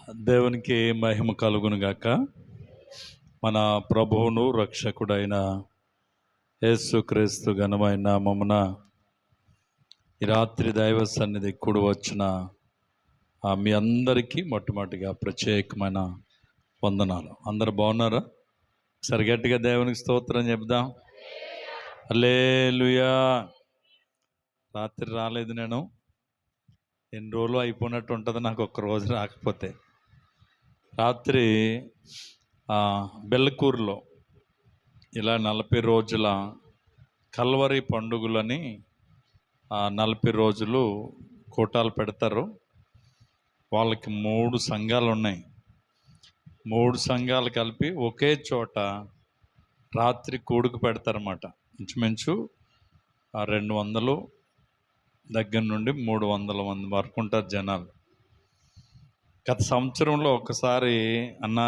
దేవునికి మహిమ కలుగును గాక. మన ప్రభువును రక్షకుడైన యేసుక్రీస్తు ఘనమైన నామమున ఈ రాత్రి దైవ సన్నిధి కూడి వచ్చిన మీ అందరికీ మొట్టమొదటిగా ప్రత్యేకమైన వందనాలు. అందరు బాగున్నారా? సరిగట్టిగా దేవునికి స్తోత్రం చెప్దాం. హల్లెలూయా. రాత్రి రాలేదు, నేను ఎన్ని రోజులు అయిపోయినట్టు ఉంటుంది నాకు ఒక్క రోజు రాకపోతే. రాత్రి బెల్లకూరులో ఇలా 40 రోజుల కల్వరి పండుగలని 40 రోజులు కూటాలు పెడతారు. వాళ్ళకి 3 సంఘాలు ఉన్నాయి. 3 సంఘాలు కలిపి ఒకే చోట రాత్రి కూడుకు పెడతారన్నమాట. ఇంచుమించు 200 దగ్గర నుండి 300 మంది వరకు ఉంటారు జనాలు. గత సంవత్సరంలో ఒకసారి అన్న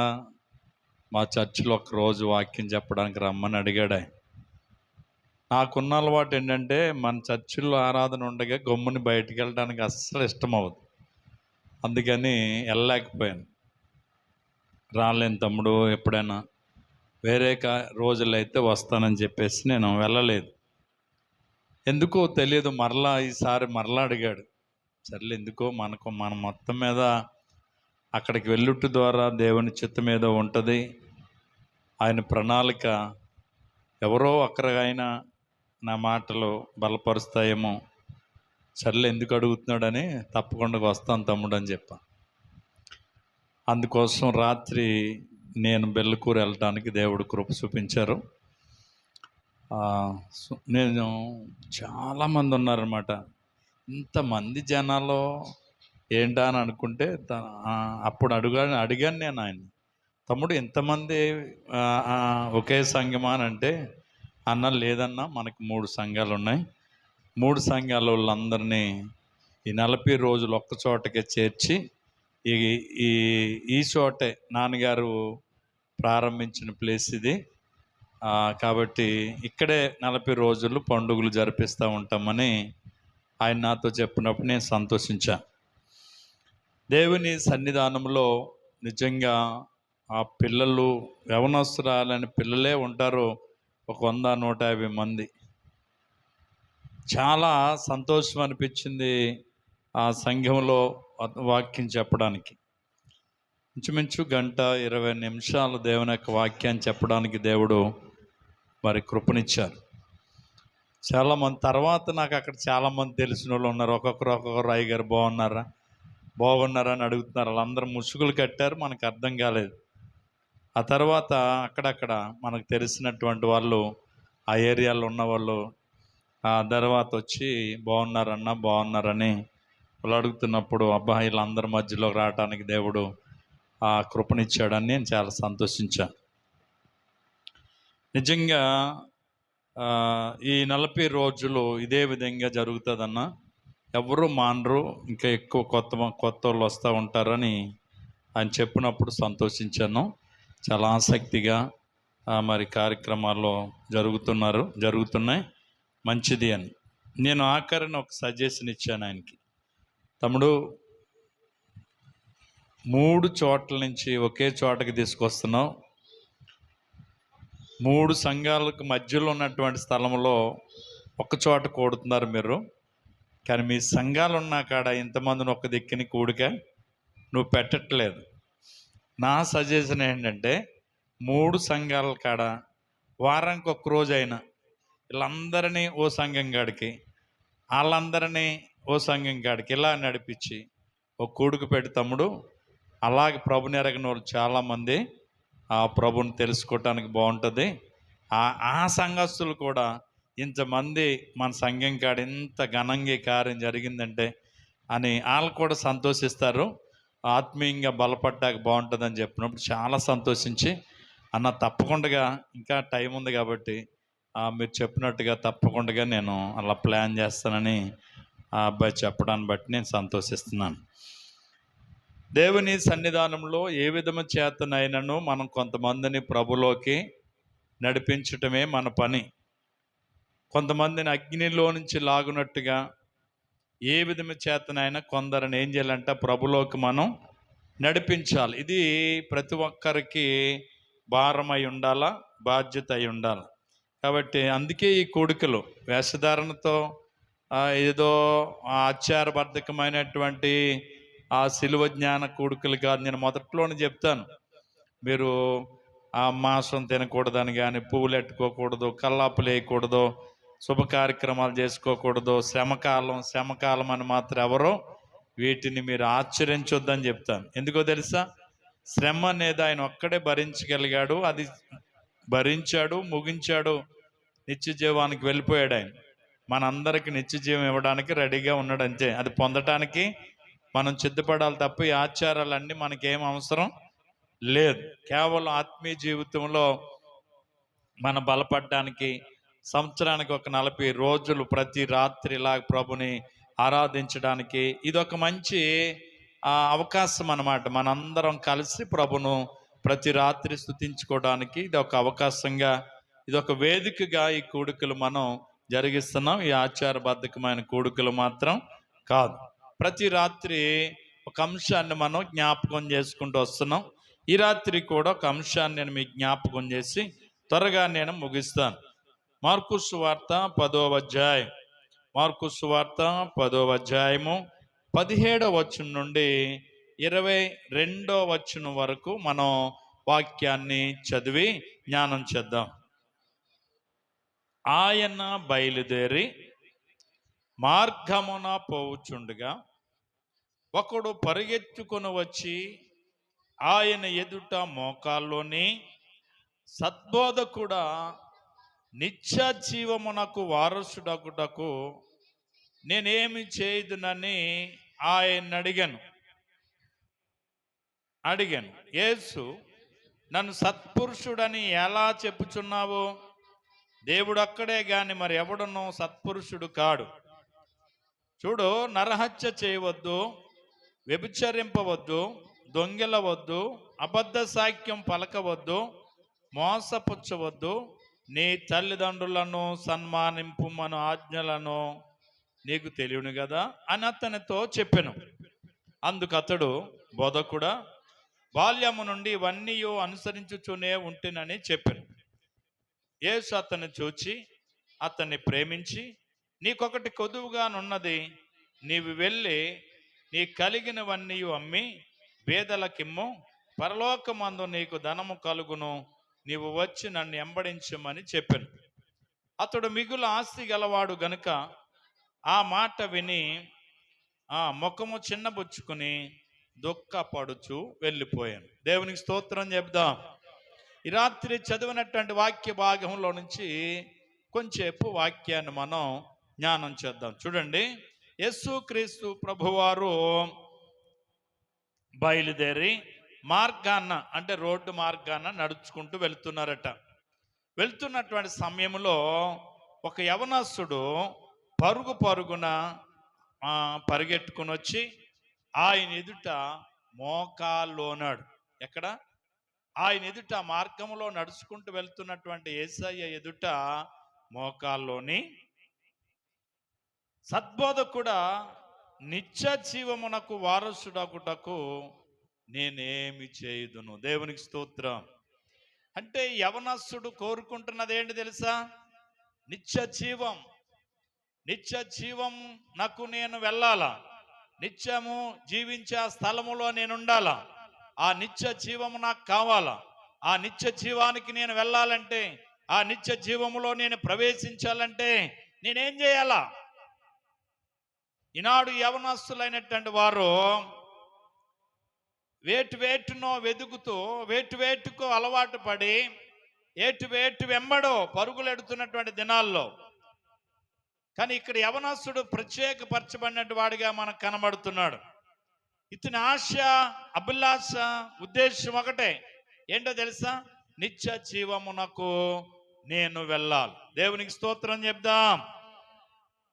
మా చర్చిలో ఒకరోజు వాక్యం చెప్పడానికి రమ్మని అడిగాడు. నాకున్న అలవాటు ఏంటంటే మన చర్చిల్లో ఆరాధన ఉండగా గమ్ముని బయటికి వెళ్ళడానికి అస్సలు ఇష్టం అవ్వదు. అందుకని వెళ్ళలేకపోయాను. రాలేను తమ్ముడు, ఎప్పుడైనా వేరే రోజులైతే వస్తానని చెప్పేసి నేను వెళ్ళలేదు. ఎందుకో తెలియదు, ఈసారి మరలా అడిగాడు. సర్లే, ఎందుకో మన మొత్తం మీద అక్కడికి వెళ్ళుట ద్వారా దేవుని చిత్తం మీద ఉంటుంది. ఆయన ప్రణాళిక ఎవరో ఒక్కరికైనా నా మాటలు బలపరుస్తాయేమో. సర్లే, ఎందుకు అడుగుతున్నాడని తప్పకుండా వస్తాను తమ్ముడు అని చెప్పా. అందుకోసం రాత్రి నేను బెల్లకూరు వెళ్ళటానికి దేవుడు కృప చూపించారు. నేను చాలామంది ఉన్నారన్నమాట. ఇంతమంది జనాలు ఏంటా అని అనుకుంటే అప్పుడు అడిగాను నేను ఆయన, తమ్ముడు ఇంతమంది ఒకే సంఘమా అని అంటే, అన్న లేదన్నా, మనకు 3 సంఘాలు ఉన్నాయి. 3 సంఘాల వాళ్ళందరినీ ఈ 40 రోజులు ఒక్క చోటకే చేర్చి ఈ చోటే నాన్నగారు ప్రారంభించిన ప్లేస్ ఇది. కాబట్టి ఇక్కడే 40 రోజులు పండుగలు జరిపిస్తూ ఉంటామని ఆయన నాతో చెప్పినప్పుడు నేను సంతోషించాను. దేవుని సన్నిధానంలో నిజంగా ఆ పిల్లలు, యవనస్తురాలని పిల్లలే ఉంటారు, ఒక 100-150 మంది. చాలా సంతోషం అనిపించింది ఆ సంఘంలో వాక్యం చెప్పడానికి. ఇంచుమించు 1:20 నిమిషాలు దేవుని యొక్క వాక్యాన్ని చెప్పడానికి దేవుడు మరి కృపనిచ్చారు. చాలామంది తర్వాత నాకు అక్కడ చాలామంది తెలిసిన వాళ్ళు ఉన్నారు. ఒక్కొక్కరు అయ్యగారు బాగున్నారా అని అడుగుతున్నారు. వాళ్ళందరూ ముసుగులు కట్టారు, మనకు అర్థం కాలేదు. ఆ తర్వాత అక్కడక్కడ మనకు తెలిసినటువంటి వాళ్ళు, ఆ ఏరియాలో ఉన్నవాళ్ళు ఆ తర్వాత వచ్చి బాగున్నారని వాళ్ళు అడుగుతున్నప్పుడు, అబ్బా వీళ్ళందరి మధ్యలో రావడానికి దేవుడు ఆ కృపనిచ్చాడని నేను చాలా సంతోషించాను. నిజంగా ఈ 40 రోజులు ఇదే విధంగా జరుగుతుందన్న, ఎవరు మానరు, ఇంకా ఎక్కువ కొత్త వాళ్ళు వస్తూ ఉంటారని ఆయన చెప్పినప్పుడు సంతోషించాను. చాలా ఆసక్తిగా మరి కార్యక్రమాల్లో జరుగుతున్నాయి, మంచిది అని. నేను ఆఖరిని ఒక సజెషన్ ఇచ్చాను ఆయనకి, తమ్ముడు 3 చోట్ల నుంచి ఒకే చోటకి తీసుకొస్తున్నావు. 3 సంఘాలకు మధ్యలో ఉన్నటువంటి స్థలంలో ఒక చోట కూడుతున్నారు మీరు, కానీ మీ సంఘాలు ఉన్న కాడ ఇంతమందిని ఒక దిక్కుని కూడిక నువ్వు పెట్టట్లేదు. నా సజెషన్ ఏంటంటే 3 సంఘాల కాడ వారానికి ఒక రోజు అయినా వీళ్ళందరినీ ఓ సంఘం కాడికి, వాళ్ళందరినీ ఓ సంఘం కాడికి ఇలా నడిపించి ఒక కూడుకు పెట్టి తమ్ముడు, అలాగే ప్రభుని ఎరగని వాళ్ళు చాలామంది ఆ ప్రభుని తెలుసుకోవటానికి బాగుంటుంది. ఆ సంఘస్థులు కూడా ఇంతమంది మన సంఘం కాడ ఇంత ఘనంగా కార్యం జరిగిందంటే అని వాళ్ళు కూడా సంతోషిస్తారు, ఆత్మీయంగా బలపడ్డాక బాగుంటుందని చెప్పినప్పుడు చాలా సంతోషించి, అన్న తప్పకుండా ఇంకా టైం ఉంది కాబట్టి మీరు చెప్పినట్టుగా తప్పకుండా నేను అలా ప్లాన్ చేస్తానని ఆ అబ్బాయి చెప్పడాన్ని బట్టి నేను సంతోషిస్తున్నాను. దేవుని సన్నిధానంలో ఏ విధము చేతనైనను మనం కొంతమందిని ప్రభులోకి నడిపించటమే మన పని. కొంతమందిని అగ్నిలో నుంచి లాగునట్టుగా ఏ విధము చేతనైనా కొందరిని ఏం చేయాలంటే ప్రభులోకి మనం నడిపించాలి. ఇది ప్రతి ఒక్కరికి భారమై ఉండాలా, బాధ్యత అయి ఉండాలి. కాబట్టి అందుకే ఈ కూడికలు వేషధారణతో ఏదో ఆచారబద్ధకమైనటువంటి ఆ శిలువ జ్ఞాన కూడికలు కాదు. నేను మొదట్లోనే చెప్తాను, మీరు ఆ మాంసం తినకూడదని కానీ, పువ్వులు ఎట్టుకోకూడదు, కల్లాపులు వేయకూడదు, శుభ కార్యక్రమాలు చేసుకోకూడదు, శ్రమకాలం అని మాత్రం ఎవరో వీటిని మీరు ఆచరించొద్దని చెప్తాను. ఎందుకో తెలుసా? శ్రమ అనేది ఆయన ఒక్కడే భరించగలిగాడు. అది భరించాడు, ముగించాడు, నిత్య జీవానికి వెళ్ళిపోయాడు. ఆయన మనందరికి నిత్య జీవం ఇవ్వడానికి రెడీగా ఉన్నాడు. అంతే. అది పొందటానికి మనం సిద్ధపడాలి తప్ప ఈ ఆచారాలన్నీ మనకేం అవసరం లేదు. కేవలం ఆత్మీయ జీవితంలో మనం బలపడడానికి సంవత్సరానికి ఒక 40 రోజులు ప్రతి రాత్రి ఇలా ప్రభుని ఆరాధించడానికి ఇది ఒక మంచి అవకాశం అన్నమాట. మనందరం కలిసి ప్రభును ప్రతి రాత్రి స్తుతించుకోవడానికి ఇది ఒక అవకాశంగా, ఇది ఒక వేదికగా ఈ కూడికలు మనం జరిగిస్తున్నాం. ఈ ఆచారబద్ధకమైన కూడికలు మాత్రం కాదు. ప్రతి రాత్రి ఒక అంశాన్ని మనం జ్ఞాపకం చేసుకుంటూ వస్తున్నాం. ఈ రాత్రి కూడా ఒక అంశాన్ని నేను మీకు జ్ఞాపకం చేసి త్వరగా నేను ముగిస్తాను. మార్కు సువార్త 10వ అధ్యాయం, మార్కు సువార్త 10వ అధ్యాయము 17వ వచనం నుండి 22వ వచనం వరకు మనం వాక్యాన్ని చదివి జ్ఞానం చేద్దాం. ఆయన బయలుదేరి మార్గమున పోవుచుండగా ఒకడు పరిగెత్తుకొని వచ్చి ఆయన ఎదుట మోకాల్లోని, సద్బోధకుడా, నిత్య జీవమునకు వారసుడగుటకు నేనేమి చేయుదునని ఆయన అడిగాను. యేసు, నన్ను సత్పురుషుడని ఎలా చెప్పుచున్నావు? దేవుడు అక్కడే గాని మరి ఎవడనో సత్పురుషుడు కాడు. చూడు, నరహత్య చేయవద్దు, వ్యభిచరింపవద్దు, దొంగిలవద్దు, అబద్ధ సాక్ష్యం పలకవద్దు, మోసపుచ్చవద్దు, నీ తల్లిదండ్రులను సన్మానింపుమను ఆజ్ఞలను నీకు తెలియను కదా అని అతనితో చెప్పెను. అందుకు అతడు, బోధకుడా, బాల్యము నుండి ఇవన్నీ అనుసరించుచూనే ఉంటేనని చెప్పెను. యేసు అతన్ని చూచి అతన్ని ప్రేమించి, నీకొకటి కొదువుగానున్నది, నీవు వెళ్ళి నీ కలిగినవన్నీ అమ్మి పేదలకిమ్ము, పరలోకమందు నీకు ధనము కలుగును, నీవు వచ్చి నన్ను వెంబడించమని చెప్పాను. అతడు మిగులు ఆస్తి గలవాడు గనుక ఆ మాట విని ముఖము చిన్నబుచ్చుకుని దుఃఖపడుచు వెళ్ళిపోయాను. దేవునికి స్తోత్రం చెప్దాం. ఈ రాత్రి చదివినటువంటి వాక్య భాగంలో నుంచి కొంచెంసేపు వాక్యాన్ని మనం జ్ఞానం చేద్దాం. చూడండి, యేసుక్రీస్తు ప్రభువారు బయలుదేరి మార్గాన్న, అంటే రోడ్డు మార్గాన్న నడుచుకుంటూ వెళ్తున్నారట. వెళ్తున్నటువంటి సమయంలో ఒక యవనస్తుడు పరుగున పరిగెట్టుకుని వచ్చి ఆయన ఎదుట మోకాల్లోనాడు. ఎక్కడ? ఆయన ఎదుట, మార్గంలో నడుచుకుంటూ వెళ్తున్నటువంటి యేసయ్య ఎదుట మోకాల్లోని, సద్బోధకుడా, నిత్య జీవమునకు వారసుడగుటకు నేనేమి చేయుదును. దేవునికి స్తోత్రం. అంటే యవనస్తుడు కోరుకుంటున్నది ఏంటి తెలుసా? నిత్య జీవం. నిత్య జీవం నాకు నేను వెళ్ళాలా, నిత్యము జీవించే స్థలములో నేను ఉండాలా, ఆ నిత్య జీవము నాకు కావాలా. ఆ నిత్య జీవానికి నేను వెళ్ళాలంటే, ఆ నిత్య జీవములో నేను ప్రవేశించాలంటే నేనేం చేయాలా? ఈనాడు యవనస్తులైనటువంటి వారు వేటునో వెతుకుతూ, వేటుకో అలవాటు పడి, వేటు వెంబడో పరుగులెడుతున్నటువంటి దినాల్లో. కానీ ఇక్కడ యవనస్తుడు ప్రత్యేకపరచబడినటువంటి వాడిగా మనకు కనబడుతున్నాడు. ఇతని ఆశ, అభిలాష, ఉద్దేశం ఒకటే. ఏంటో తెలుసా? నిత్య జీవమునకు నేను వెళ్ళాలి. దేవునికి స్తోత్రం చెప్దాం.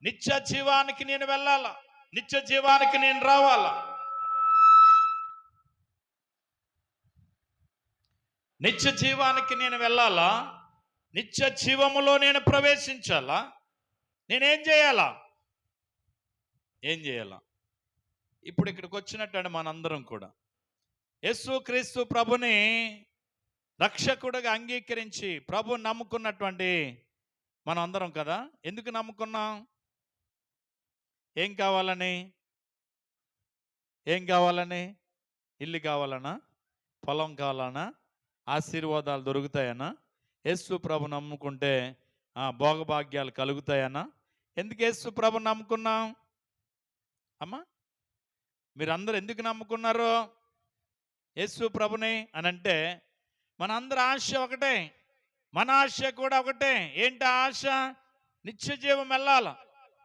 నిత్య జీవానికి నేను వెళ్ళాలా, నిత్య జీవానికి నేను రావాలా, నిత్య జీవానికి నేను వెళ్ళాలా, నిత్య జీవములో నేను ప్రవేశించాలా. నేనేం చేయాలా? ఇప్పుడు ఇక్కడికి వచ్చినట్టు మనందరం కూడా యేసుక్రీస్తు ప్రభుని రక్షకుడిగా అంగీకరించి ప్రభు నమ్ముకున్నటువంటి మనం అందరం కదా. ఎందుకు నమ్ముకున్నాం? ఏం కావాలని? ఏం కావాలని? ఇల్లు కావాలనా? పొలం కావాలనా? ఆశీర్వాదాలు దొరుకుతాయనా? యేసు ప్రభు నమ్ముకుంటే భోగభాగ్యాలు కలుగుతాయనా? ఎందుకు యేసు ప్రభు నమ్ముకున్నాం అమ్మా? మీరందరూ ఎందుకు నమ్ముకున్నారు యేసు ప్రభుని అని అంటే? మనందరి ఆశ ఒకటే, మన ఆశ కూడా ఒకటే. ఏంటి ఆశ? నిత్య జీవం వెళ్ళాల,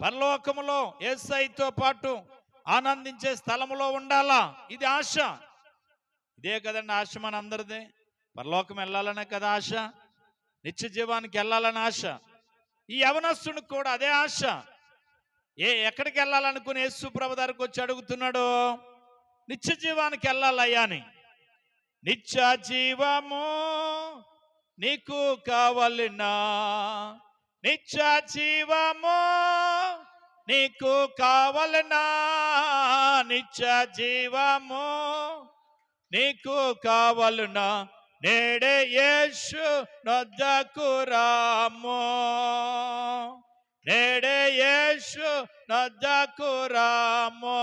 పరలోకములో యేసయ్యతో పాటు ఆనందించే స్థలములో ఉండాలా. ఇది ఆశ. ఇదే కదండి ఆశ మనందరిది. పరలోకం వెళ్ళాలనే కదా ఆశ, నిత్య జీవానికి వెళ్ళాలని ఆశ. ఈ యవనస్తునికి కూడా అదే ఆశ. ఎక్కడికి వెళ్ళాలనుకుని యేసు ప్రభు దగ్గరికి వచ్చి అడుగుతున్నాడు, నిత్య జీవానికి వెళ్ళాలయ్యా అని. నిత్య జీవము నీకు కావాలినా? నిత్య జీవము నీకు కావాలినా? నిత్య జీవము నీకు కావాలినా? నేడే యేసు నొద్దకు రాము, నేడే యేసు నొద్దకు రాము.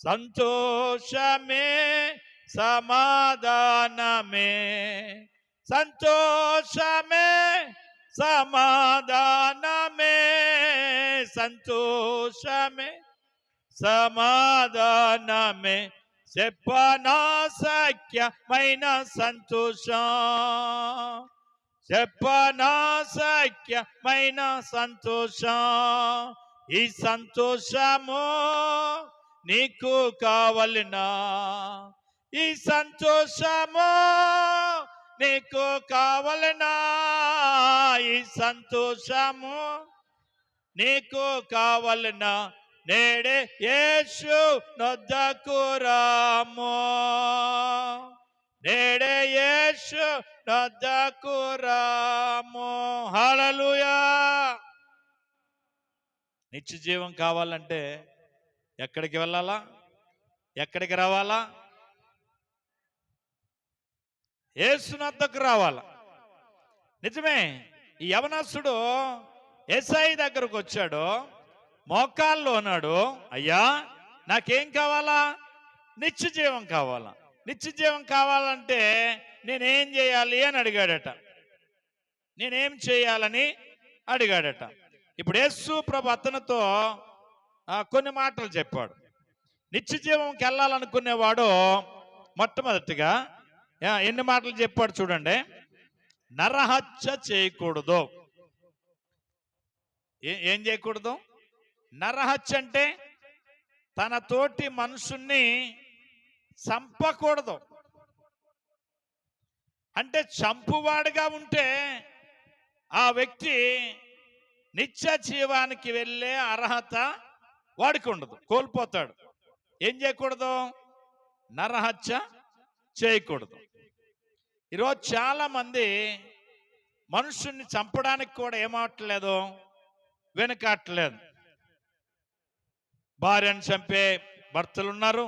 సంతోషమే సమాధానమే, సంతోషమే సమాధానమే, సంతోషమే సమాధానమే, చెప్పనా సఖ్యమైన సంతోషం, చెప్పనా సఖ్యమైన సంతోషం. ఈ సంతోషము నీకు కావాలినా? ఈ సంతోషము నీకు కావాలినా? ఈ సంతోషము నీకు కావాలినా? నేడే యేసు నొద్దకు రాము, నేడే యేసు నొద్దకు రాము. హల్లెలూయా. నిత్య జీవం కావాలంటే ఎక్కడికి వెళ్ళాలా? ఎక్కడికి రావాలా? యేసు నొద్దకు రావాలా. నిజమే. ఈ యవనస్తుడు యేసయ్య దగ్గరకు వచ్చాడు, మోకాల్లో ఉన్నాడు. అయ్యా నాకేం కావాలా? నిత్య జీవం కావాలా. నిత్య జీవం కావాలంటే నేనేం చేయాలి అని అడిగాడట. నేనేం చేయాలని అడిగాడట. ఇప్పుడు యేసు ప్రభు అతనితో కొన్ని మాటలు చెప్పాడు. నిత్య జీవంకి వెళ్ళాలనుకునేవాడు మొట్టమొదటిగా ఎన్ని మాటలు చెప్పాడు చూడండి. నరహత్య చేయకూడదు. ఏం చేయకూడదు? నరహత్య అంటే తన తోటి మనుషుల్ని చంపకూడదు. అంటే చంపువాడుగా ఉంటే ఆ వ్యక్తి నిత్య జీవానికి వెళ్ళే అర్హత వాడికి ఉండదు, కోల్పోతాడు. ఏం చేయకూడదు? నరహత్య చేయకూడదు. ఈరోజు చాలా మంది మనుషుల్ని చంపడానికి కూడా ఏమవట్లేదు, వెనకాట్లేదు. భార్యను చంపే భర్తలు ఉన్నారు,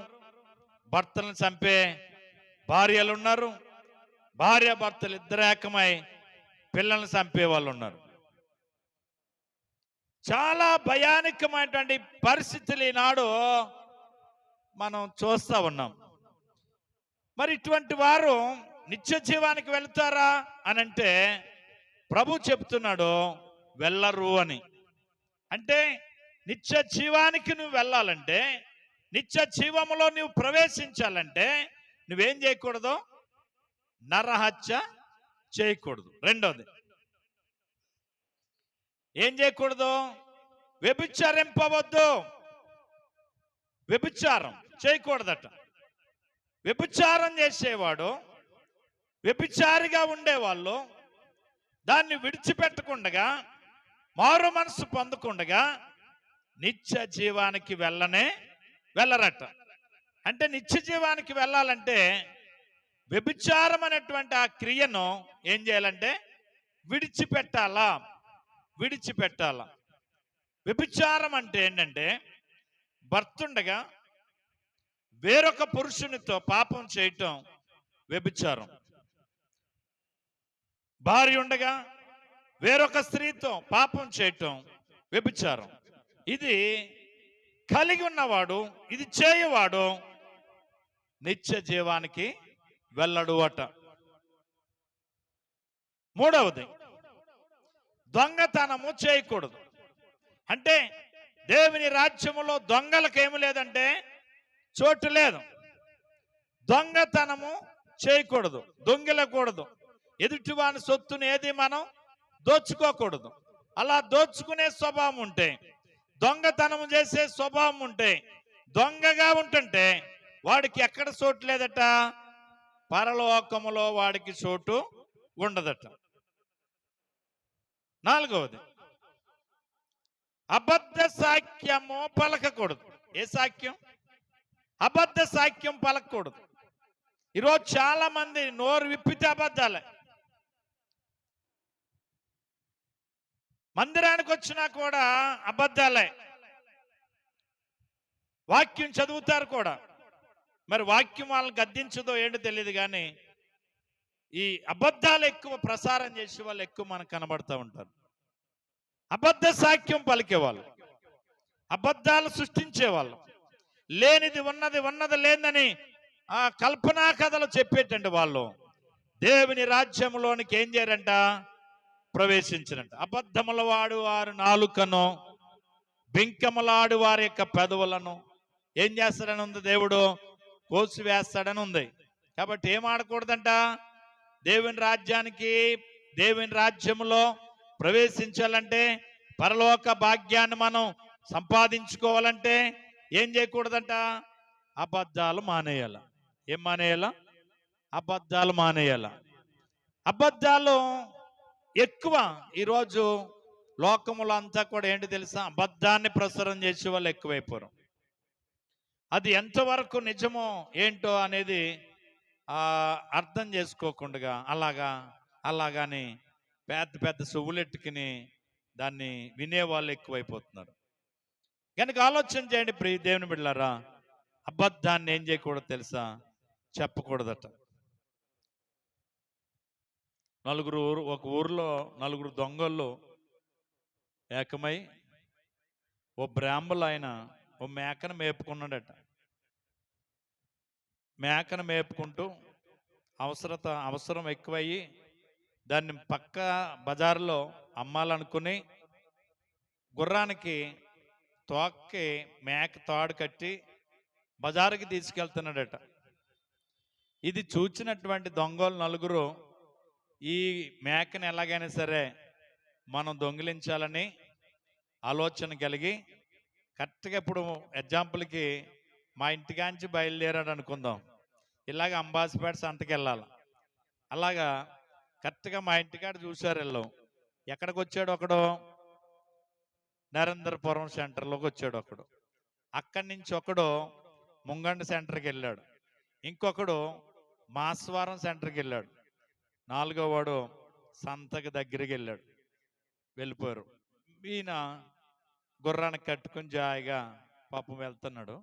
భర్తలను చంపే భార్యలు ఉన్నారు, భార్య భర్తలు ఇద్దరు ఏకమై పిల్లల్ని చంపే వాళ్ళు ఉన్నారు. చాలా భయానకమైనటువంటి పరిస్థితులు ఈనాడు మనం చూస్తూ ఉన్నాం. మరి ఇటువంటి వారు నిత్య జీవానికి వెళ్తారా అని అంటే ప్రభు చెప్తున్నాడు వెళ్ళరు అని. అంటే నిత్య జీవానికి నువ్వు వెళ్ళాలంటే, నిత్య జీవములో నువ్వు ప్రవేశించాలంటే నువ్వేం చేయకూడదు? నరహత్య చేయకూడదు. రెండోది ఏం చేయకూడదు? వ్యభిచారింపవద్దు. వ్యభిచారం చేయకూడదట. వ్యభిచారం చేసేవాడు, వ్యభిచారిగా ఉండేవాళ్ళు దాన్ని విడిచిపెట్టకుండగా, మారు మనసు పొందకుండగా నిత్య జీవానికి వెళ్ళరట. అంటే నిత్య జీవానికి వెళ్ళాలంటే వ్యభిచారం అనేటువంటి ఆ క్రియను ఏం చేయాలంటే విడిచిపెట్టాలా. వ్యభిచారం అంటే ఏంటంటే భర్త ఉండగా వేరొక పురుషునితో పాపం చేయటం వ్యభిచారం. భార్య ఉండగా వేరొక స్త్రీతో పాపం చేయటం వ్యభిచారం. ఇది కలిగి ఉన్నవాడు, ఇది చేయవాడు నిత్య జీవానికి వెళ్ళడు అట. మూడవది, దొంగతనము చేయకూడదు. అంటే దేవుని రాజ్యములో దొంగలకేమి లేదంటే చోటు లేదు. దొంగతనము చేయకూడదు, దొంగిలకూడదు. ఎదుటివాని సొత్తుని ఏది మనం దోచుకోకూడదు. అలా దోచుకునే స్వభావం ఉంటే, దొంగతనము చేసే స్వభావం ఉంటే, దొంగగా ఉంటుంటే వాడికి ఎక్కడ చోటు లేదట, పరలోకములో వాడికి చోటు ఉండదట. నాలుగవది, అబద్ధ సాక్ష్యము పలకకూడదు. ఏ సాక్ష్యం? అబద్ధ సాక్ష్యం పలకకూడదు. ఈరోజు చాలా మంది నోరు విప్పితే అబద్ధాలే. మందిరానికి వచ్చినా కూడా అబద్ధాలే. వాక్యం చదువుతారు కూడా, మరి వాక్యం వాళ్ళని గద్దించదో ఏంటో తెలియదు, కానీ ఈ అబద్ధాలు ఎక్కువ ప్రసారం చేసే వాళ్ళు ఎక్కువ మనకు కనబడుతూ ఉంటారు. అబద్ధ సాక్ష్యం పలికేవాళ్ళు, అబద్ధాలు సృష్టించేవాళ్ళు, లేనిది ఉన్నది, ఉన్నది లేదని ఆ కల్పనా కథలు చెప్పేటండి వాళ్ళు దేవుని రాజ్యంలోనికి ఏం చేయరంట, ప్రవేశించరంట. అబద్ధముల వాడు వారు నాలుకను, బింకములాడు వారి యొక్క పెదవులను ఏం చేస్తాడని ఉంది, దేవుడు కోసివేస్తాడని ఉంది. కాబట్టి ఏం ఆడకూడదంట, దేవుని రాజ్యానికి, దేవుని రాజ్యములో ప్రవేశించాలంటే, పరలోక భాగ్యాన్ని మనం సంపాదించుకోవాలంటే ఏం చేయకూడదంట, అబద్ధాలు మానేయాల. ఏం మానేయాల? అబద్ధాలు మానేయాల. అబద్ధాలు ఎక్కువ ఈరోజు లోకములో అంతా కూడా ఏంటి తెలుసా, అబద్ధాన్ని ప్రసారం చేసే వాళ్ళు ఎక్కువైపోరు. అది ఎంతవరకు నిజమో ఏంటో అనేది అర్థం చేసుకోకుండా అలాగాని పెద్ద పెద్ద సువ్వులెట్టుకుని దాన్ని వినేవాళ్ళు ఎక్కువైపోతున్నారు. కనుక ఆలోచన చేయండి ప్రియ దేవుని బిడ్డలారా, అబద్ధాన్ని ఏం చేయకూడదు తెలుసా, చెప్పకూడదట. ఒక ఊరిలో నలుగురు దొంగలు ఏకమై ఓ బ్రాహ్మలు ఆయన ఓ మేకను మేపుకున్నాడట. మేకను మేపుకుంటూ అవసరం ఎక్కువయ్యి దాన్ని పక్క బజార్లో అమ్మాలనుకుని గుర్రానికి తోక్కి మేక తాడు కట్టి బజారుకి తీసుకెళ్తున్నాడట. ఇది చూచినటువంటి దొంగలు నలుగురు ఈ మేకని ఎలాగైనా సరే మనం దొంగిలించాలని ఆలోచన కలిగి, కరెక్ట్గా ఇప్పుడు ఎగ్జాంపుల్కి మా ఇంటికాంచి బయలుదేరాడు అనుకుందాం, ఇలాగ అంబాసిపేట సంతకి వెళ్ళాలి. అలాగా కరెక్ట్గా మా ఇంటికాడ చూశారు వెళ్ళాం. ఎక్కడికి వచ్చాడు ఒకడు, నరేంద్రపురం సెంటర్లోకి వచ్చాడు ఒకడు. అక్కడి నుంచి ఒకడు ముంగండ సెంటర్కి వెళ్ళాడు, ఇంకొకడు మాస్వారం సెంటర్కి వెళ్ళాడు, నాలుగో వాడు సంతకి దగ్గరికి వెళ్ళిపోయారు. ఈయన గుర్రానికి కట్టుకుని జాయిగా పాపం వెళ్తున్నాడు.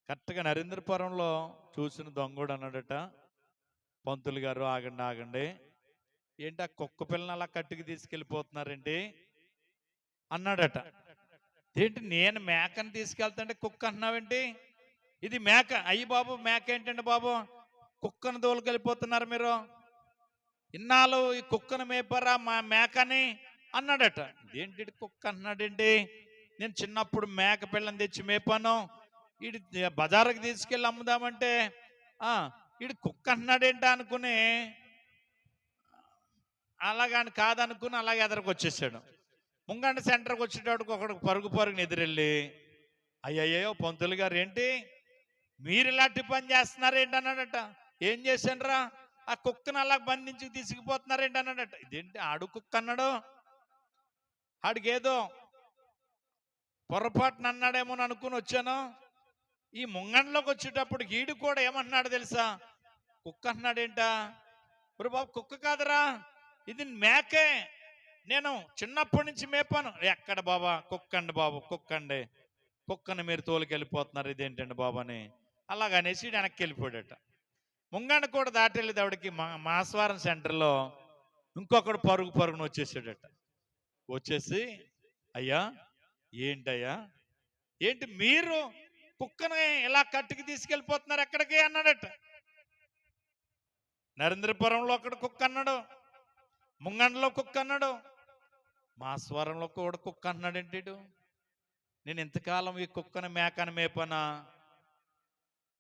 కరెక్ట్గా నరేంద్రపురంలో చూసిన దొంగడు అన్నాడట, పంతులు గారు ఆగండి, ఏంటి ఆ కుక్క పిల్లని అలా కట్టుకు తీసుకెళ్ళిపోతున్నారేంటి అన్నాడట. ఏంటి నేను మేకని తీసుకెళ్తాంటే కుక్క అంటున్నావేంటి, ఇది మేక, అయ్యి బాబు మేక ఏంటండి బాబు, కుక్కను దోలుకెళ్ళిపోతున్నారు మీరు, ఇన్నాళ్ళు ఈ కుక్కను మేపారా మా మేకని అన్నాడట. ఏంటి కుక్క అన్నాడేంటి, నేను చిన్నప్పుడు మేక పిల్లని తెచ్చి మేపాను, వీడి బజారుకి తీసుకెళ్ళి అమ్ముదామంటే వీడి కుక్క అన్నాడేంటి అనుకుని అలాగని కాదనుకుని అలాగే ఎదరికి వచ్చేసాడు. ముంగండ సెంటర్కి వచ్చేటప్పుడు ఒకడికి పరుగుని ఎదురెళ్ళి, అయ్యయ్యో పంతులు గారు ఏంటి మీరు ఇలాంటి పని చేస్తున్నారేంటి అన్నాడట. ఏం చేశానురా, ఆ కుక్కను అలా బంధించి తీసుకుపోతున్నారేంటి అన్నాడట. ఇదేంటి ఆడు కుక్క అన్నాడు, ఆడికి ఏదో పొరపాటున అన్నాడేమో అనుకుని వచ్చాను. ఈ ముంగండ్లోకి వచ్చేటప్పుడు ఈడు కూడా ఏమన్నాడు తెలుసా, కుక్క అన్నాడేంటా, ఒరు బాబు కుక్క కాదురా ఇది మేకే, నేను చిన్నప్పటి నుంచి మేపాను. ఎక్కడ బాబా కుక్కండి బాబు, కుక్కను మీరు తోలుకెళ్ళిపోతున్నారు, ఇదేంటండి బాబు అని అలాగనేసి వెనక్కి వెళ్ళిపోయాడట. ముంగండ కూడా దాటి వెళ్ళేటప్పటికి మాస్వారం సెంటర్లో ఇంకొకడు పరుగున వచ్చేసాడట. వచ్చేసి, అయ్యా ఏంటయ్యా, ఏంటి మీరు కుక్కని ఇలా కట్టుకి తీసుకెళ్ళిపోతున్నారు ఎక్కడికి అన్నాడట. నరేంద్రపురంలో ఒకడు కుక్క అన్నాడు, ముంగండలో కుక్క అన్నాడు, మాస్వరంలో కూడా కుక్క అన్నాడేంటి. నేను ఇంతకాలం ఈ కుక్కని మేకని మేపనా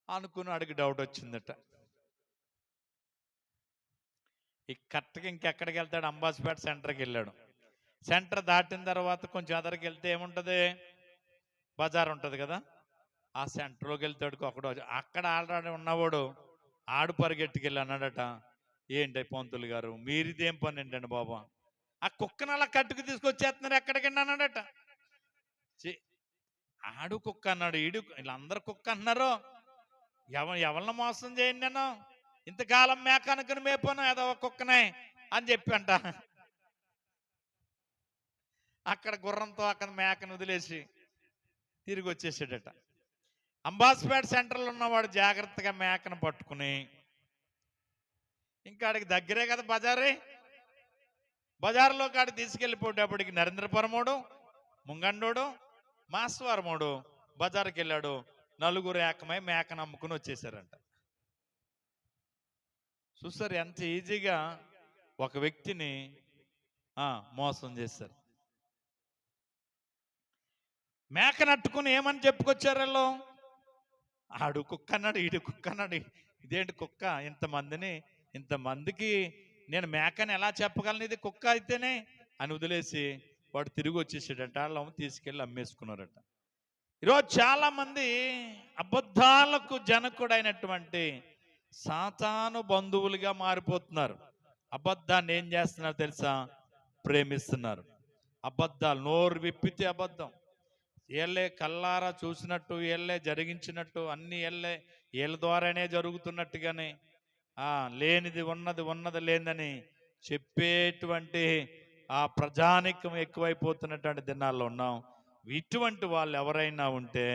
అనుకుని అడిగి డౌట్ వచ్చిందట. ఈ కరెక్ట్గా ఇంకెక్కడికి వెళ్తాడు, అంబాసిపేట సెంటర్కి వెళ్ళాడు. సెంటర్ దాటిన తర్వాత కొంచెం ఎదరికి వెళ్తే ఏముంటుంది, బజార్ ఉంటుంది కదా, ఆ సెంటర్లోకి వెళ్తాడు. ఒకడు అక్కడ ఆల్రెడీ ఉన్నవాడు ఆడు పరిగెట్టుకెళ్ళి అన్నాడట, ఏంటి పంతులు గారు మీరిదేం పని ఏంటండి బాబా, ఆ కుక్కను అలా కట్టుకు తీసుకొచ్చేస్తున్నారు ఎక్కడికండి అన్నాడట. ఆడు కుక్క అన్నాడు, ఈడు వీళ్ళందరూ కుక్క అన్నారు, ఎవరిని మోసం చేయండి, నేను ఇంతకాలం మేక అనుకుని మేపాను ఏదో కుక్కనే అని చెప్పి అంట. అక్కడ గుర్రంతో అక్కడ మేకను వదిలేసి తిరిగి వచ్చేసాడట. అంబాసిపేట సెంటర్లో ఉన్నవాడు జాగ్రత్తగా మేకను పట్టుకుని, ఇంకా ఆడికి దగ్గరే కదా బజార్లో కాడికి తీసుకెళ్ళిపోయేటప్పటికి నరేంద్రపురమోడు, ముంగండోడు, మాస్వారమోడు బజార్కి వెళ్ళాడు. నలుగురు ఏకమై మేకను అమ్ముకుని వచ్చేసారంట. చూసారు ఎంత ఈజీగా ఒక వ్యక్తిని మోసం చేశారు. మేకనట్టుకుని ఏమని చెప్పుకొచ్చారు వాళ్ళు, ఆడు కుక్క అన్నాడు, ఈడు కుక్క అన్నాడు, ఇదేంటి కుక్క, ఇంతమందికి నేను మేకని ఎలా చెప్పగలను, ఇది కుక్క అయితేనే అని వదిలేసి వాడు తిరిగి వచ్చేసాడట. వాళ్ళు తీసుకెళ్ళి అమ్మేసుకున్నారట. ఈరోజు చాలా మంది అబద్ధాలకు జనకుడైనటువంటి సాతాను బంధువులుగా మారిపోతున్నారు. అబద్ధాన్ని ఏం చేస్తున్నారు తెలుసా, ప్రేమిస్తున్నారు. అబద్ధాలు నోరు విప్పితే అబద్ధం, వీళ్ళే కల్లారా చూసినట్టు, వీళ్ళే జరిగించినట్టు, అన్ని వీళ్ళ ద్వారానే జరుగుతున్నట్టుగానే లేనిది ఉన్నది లేదని చెప్పేటువంటి ఆ ప్రజానికం ఎక్కువైపోతున్నటువంటి దినాల్లో ఉన్నాం. ఇటువంటి వాళ్ళు ఎవరైనా ఉంటే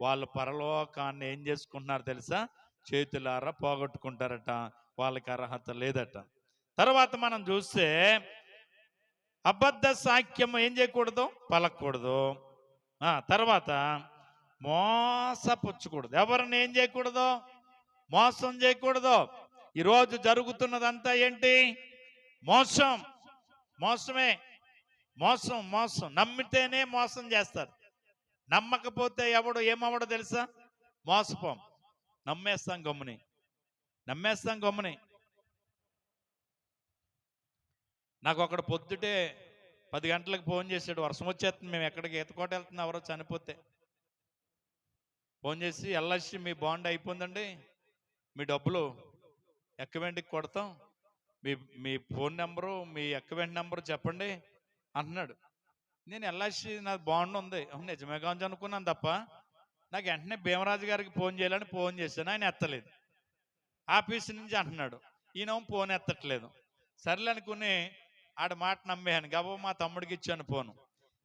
వాళ్ళు పరలోకాన్ని ఏం చేసుకుంటున్నారు తెలుసా, చేతులారా పోగొట్టుకుంటారట, వాళ్ళకి అర్హత లేదట. తర్వాత మనం చూస్తే అబద్ధ సాక్ష్యం ఏం చేయకూడదు, పలకూడదు. తర్వాత మోసపుచ్చకూడదు, ఎవరిని ఏం చేయకూడదు, మోసం చేయకూడదు. ఈరోజు జరుగుతున్నదంతా ఏంటి, మోసమే. మోసం నమ్మితేనే మోసం చేస్తారు, నమ్మకపోతే ఏమవడో తెలుసా, మోసపోం, నమ్మేస్తాం గమ్ముని. నాకు ఒకడు పొద్దుటే 10 గంటలకు ఫోన్ చేశాడు, వర్షం వచ్చేస్తుంది, మేము ఎక్కడికి ఈతకోట వెళ్తున్నాం, ఎవరో చనిపోతే. ఫోన్ చేసి, ఎల్ఐసి మీ బాండ్ అయిపోయిందండి, మీ డబ్బులు ఎక్కవెంటికి కొడతాం, మీ ఫోన్ నెంబరు, మీ అకౌంట్ నెంబరు చెప్పండి అంటున్నాడు. నేను ఎల్ఐసి నా బాండ్ ఉంది, నిజమే కావచ్చు అనుకున్నాను తప్ప, నాకు వెంటనే భీమరాజు గారికి ఫోన్ చేయాలని ఫోన్ చేశాను, ఆయన ఎత్తలేదు. ఆఫీస్ నుంచి అంటున్నాడు, ఈయన ఫోన్ ఎత్తట్లేదు. సర్లే అనుకుని ఆడ మాట నమ్మేయాను, గబా మా తమ్ముడికి ఇచ్చాను ఫోను.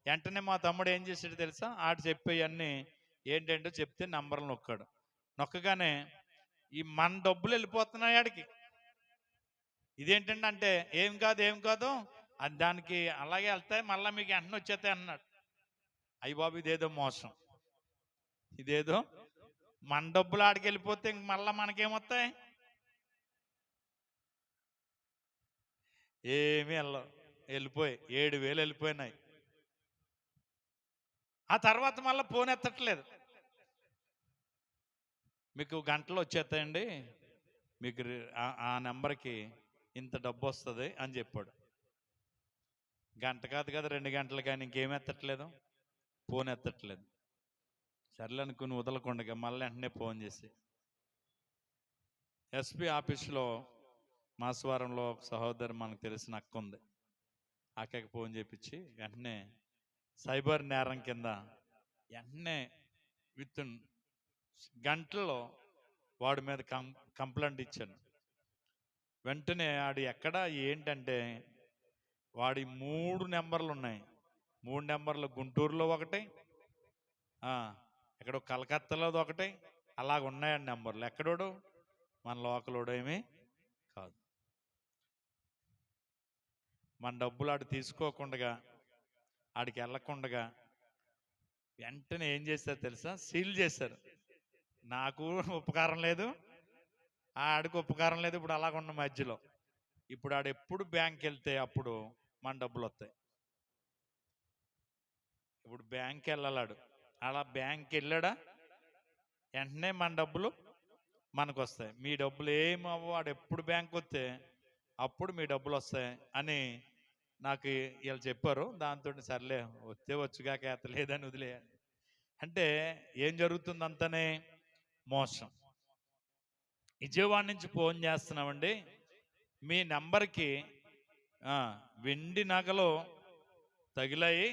వెంటనే మా తమ్ముడు ఏం చేసాడు తెలుసా, ఆడు చెప్పేవన్నీ ఏంటంటో చెప్తే నంబర్లు నొక్కగానే ఈ మన డబ్బులు వెళ్ళిపోతున్నాయి ఆడికి. ఇదేంటంటే అంటే ఏం కాదు అది దానికి అలాగే వెళ్తాయి, మళ్ళీ మీకు వెంటనే వచ్చేస్తాయి అన్నాడు. అయ్యి బాబు, ఇదేదో మోసం, ఇదేదో మన డబ్బులు ఆడికి వెళ్ళిపోతే ఇంక మళ్ళీ మనకేమొస్తాయి, ఏమీ వెళ్ళిపోయి 7,000 వెళ్ళిపోయినాయి. ఆ తర్వాత మళ్ళీ ఫోన్ ఎత్తట్లేదు. మీకు గంటలు వచ్చేస్తాయండి, మీకు ఆ నెంబర్కి ఇంత డబ్బు వస్తుంది అని చెప్పాడు. గంట కాదు కదా, 2 గంటలు కానీ ఇంకేం ఎత్తట్లేదు, ఫోన్ ఎత్తట్లేదు. సర్లే అనుకుని వదలకుండా మళ్ళీ వెంటనే ఫోన్ చేసి ఎస్పీ ఆఫీసులో మాస్వారంలో ఒక సహోదరు మనకు తెలిసిన అక్క ఉంది, అక్కకి ఫోన్ చేపించి వెంటనే సైబర్ నేరం కింద వెంటనే విత్ గంటల్లో వాడి మీద కంప్లైంట్ ఇచ్చాను. వెంటనే ఆడు ఎక్కడ ఏంటంటే వాడి 3 నెంబర్లు ఉన్నాయి. 3 నెంబర్లు గుంటూరులో ఒకటి, ఎక్కడో కలకత్తాలో ఒకటి, అలాగ ఉన్నాయండి నెంబర్లు. ఎక్కడోడు? మన లోకలోడు ఏమీ కాదు. మన డబ్బులు ఆడు తీసుకోకుండా, ఆడికి వెళ్ళకుండా వెంటనే ఏం చేశారు తెలుసా? సీల్ చేశారు. నాకు ఉపకారం లేదు, ఆడికి ఉపకారం లేదు. ఇప్పుడు అలాగున్న మధ్యలో ఇప్పుడు ఆడు ఎప్పుడు బ్యాంక్ వెళ్తే అప్పుడు మన డబ్బులు వస్తాయి. ఇప్పుడు బ్యాంక్ వెళ్ళాడు, అలా బ్యాంక్ వెళ్ళాడా వెంటనే మన డబ్బులు మనకు వస్తాయి. మీ డబ్బులు ఏమవ్వ, వాడు ఎప్పుడు బ్యాంక్ వస్తే అప్పుడు మీ డబ్బులు వస్తాయి అని నాకు వీళ్ళు చెప్పారు. దాంతో సర్లే వస్తే వచ్చుగాక ఎత్తలేదని వదిలే. అంటే ఏం జరుగుతుంది అంతనే? మోసం. విజయవాడ నుంచి ఫోన్ చేస్తున్నామండి, మీ నెంబర్కి వెండి నగలు తగిలాయి,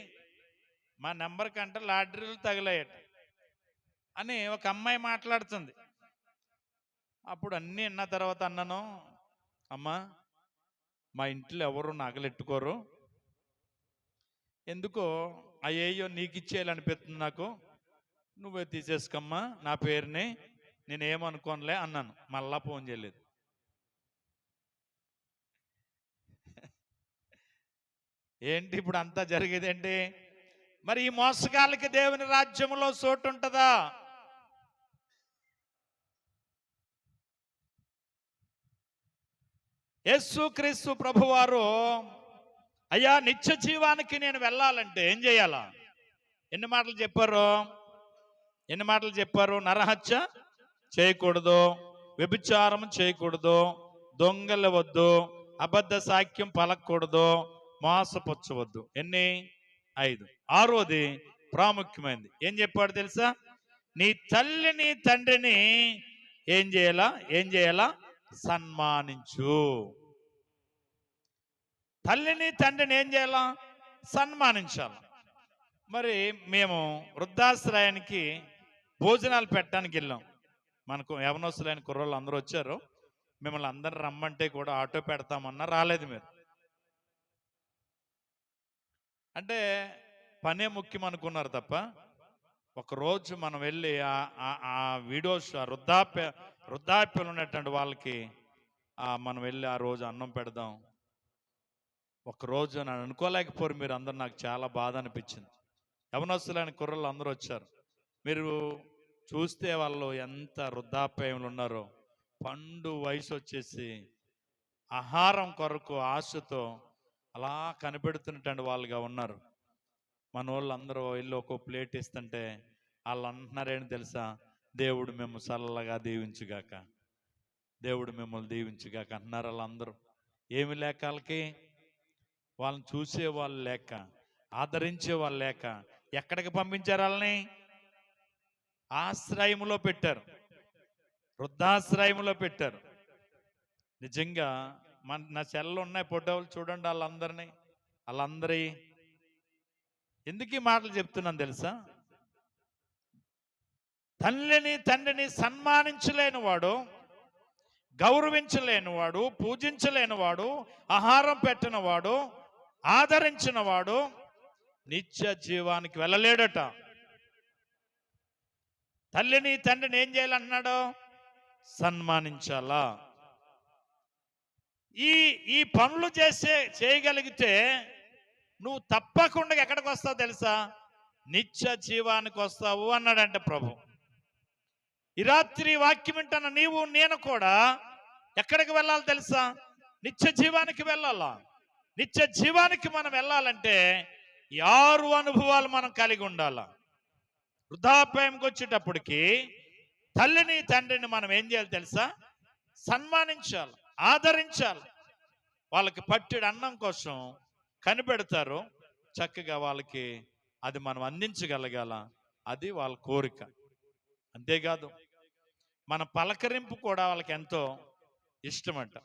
మా నెంబర్ కంటే లాటరీలు తగిలాయట అని ఒక అమ్మాయి మాట్లాడుతుంది. అప్పుడు అన్నీ విన్న తర్వాత అన్నాను, అమ్మా మా ఇంట్లో ఎవరు నగలెట్టుకోరు, ఎందుకో అయ్యో నీకు ఇచ్చేయాలనిపిస్తుంది, నాకు నువ్వే తీసేసుకోమ్మా నా పేరుని, నేనేమనుకోనులే అన్నాను. మళ్ళా ఫోన్ చేయలేదు. ఏంటి ఇప్పుడు అంతా జరిగేదేంటి? మరి ఈ మోసగాళ్ళకి దేవుని రాజ్యంలో చోటు ఉంటుందా? యేసుక్రీస్తు ప్రభువారు, అయ్యా నిత్య జీవానికి నేను వెళ్ళాలంటే ఏం చేయాలా? ఎన్ని మాటలు చెప్పారు? ఎన్ని మాటలు చెప్పారు? నరహత్య చేయకూడదు, వ్యభిచారం చేయకూడదు, దొంగలవద్దు, అబద్ధ సాక్ష్యం పలకూడదు, మోసపుచ్చవద్దు. ఎన్ని? 5. 6వది ప్రాముఖ్యమైనది. ఏం చెప్పాడు తెలుసా? నీ తల్లిని తండ్రిని ఏం చేయాలా? సన్మానించు. తల్లిని తండ్రిని ఏం చేయాలా? సన్మానించాలి. మరి మేము వృద్ధాశ్రయానికి భోజనాలు పెట్టడానికి వెళ్ళాం. మనకు యవనస్తులైన కుర్రోళ్ళు అందరూ వచ్చారు. మిమ్మల్ని అందరు రమ్మంటే కూడా ఆటో పెడతామన్నా రాలేదు మీరు. అంటే పనే ముఖ్యం అనుకున్నారు తప్ప, ఒకరోజు మనం వెళ్ళి ఆ వీడియోస్ వృద్ధాప్యం ఉన్నటువంటి వాళ్ళకి మనం వెళ్ళి ఆ రోజు అన్నం పెడదాం. ఒకరోజు నన్ను అనుకోలేకపోరు మీరు అందరు. నాకు చాలా బాధ అనిపించింది. యవనస్తులైన కుర్రలు అందరూ వచ్చారు. మీరు చూస్తే వాళ్ళు ఎంత వృద్ధాప్యంలో ఉన్నారో, పండు వయసు వచ్చేసి ఆహారం కొరకు ఆశతో అలా కనిపెడుతున్నటువంటి వాళ్ళుగా ఉన్నారు. మన వాళ్ళు అందరూ వెళ్ళి ఒక ప్లేట్ ఇస్తుంటే వాళ్ళు అంటున్నారేంటి తెలుసా? దేవుడు మేము చల్లగా దీవించుగాక, దేవుడు మిమ్మల్ని దీవించుగాక అంటున్నారు. వాళ్ళందరూ ఏమి లేక, వాళ్ళని చూసే వాళ్ళు లేక, ఆదరించే వాళ్ళు లేక ఎక్కడికి పంపించారు? వాళ్ళని ఆశ్రయంలో పెట్టారు, వృద్ధాశ్రయంలో పెట్టారు. నిజంగా నా సెల్లు ఉన్నాయి ఫోటోలు చూడండి వాళ్ళందరి ఎందుకు ఈ మాటలు చెప్తున్నాను తెలుసా? తల్లిని తండ్రిని సన్మానించలేని వాడు, గౌరవించలేని వాడు, పూజించలేని వాడు, ఆహారం పెట్టిన వాడు, ఆదరించిన వాడు నిత్య జీవానికి వెళ్ళలేడట. తల్లిని తండ్రిని ఏం చేయాలన్నాడు? సన్మానించాలా. ఈ పనులు చేయగలిగితే నువ్వు తప్పకుండా ఎక్కడికి వస్తావు తెలుసా? నిత్య జీవానికి వస్తావు అన్నాడంటే ప్రభు. ఈ రాత్రి వాక్యం వింటున్న నీవు నేను కూడా ఎక్కడికి వెళ్ళాలి తెలుసా? నిత్య జీవానికి వెళ్ళాలా. నిత్య జీవానికి మనం వెళ్ళాలంటే 6 అనుభవాలు మనం కలిగి ఉండాలా. వృద్ధాప్యంకి వచ్చేటప్పటికి తల్లిని తండ్రిని మనం ఏం చేయాలి తెలుసా? సన్మానించాలి, ఆదరించాలి. వాళ్ళకి పట్టెడు అన్నం కోసం కనిపెడతారు, చక్కగా వాళ్ళకి అది మనం అందించగలగాల. అది వాళ్ళ కోరిక. అంతేకాదు మన పలకరింపు కూడా వాళ్ళకి ఎంతో ఇష్టమంట.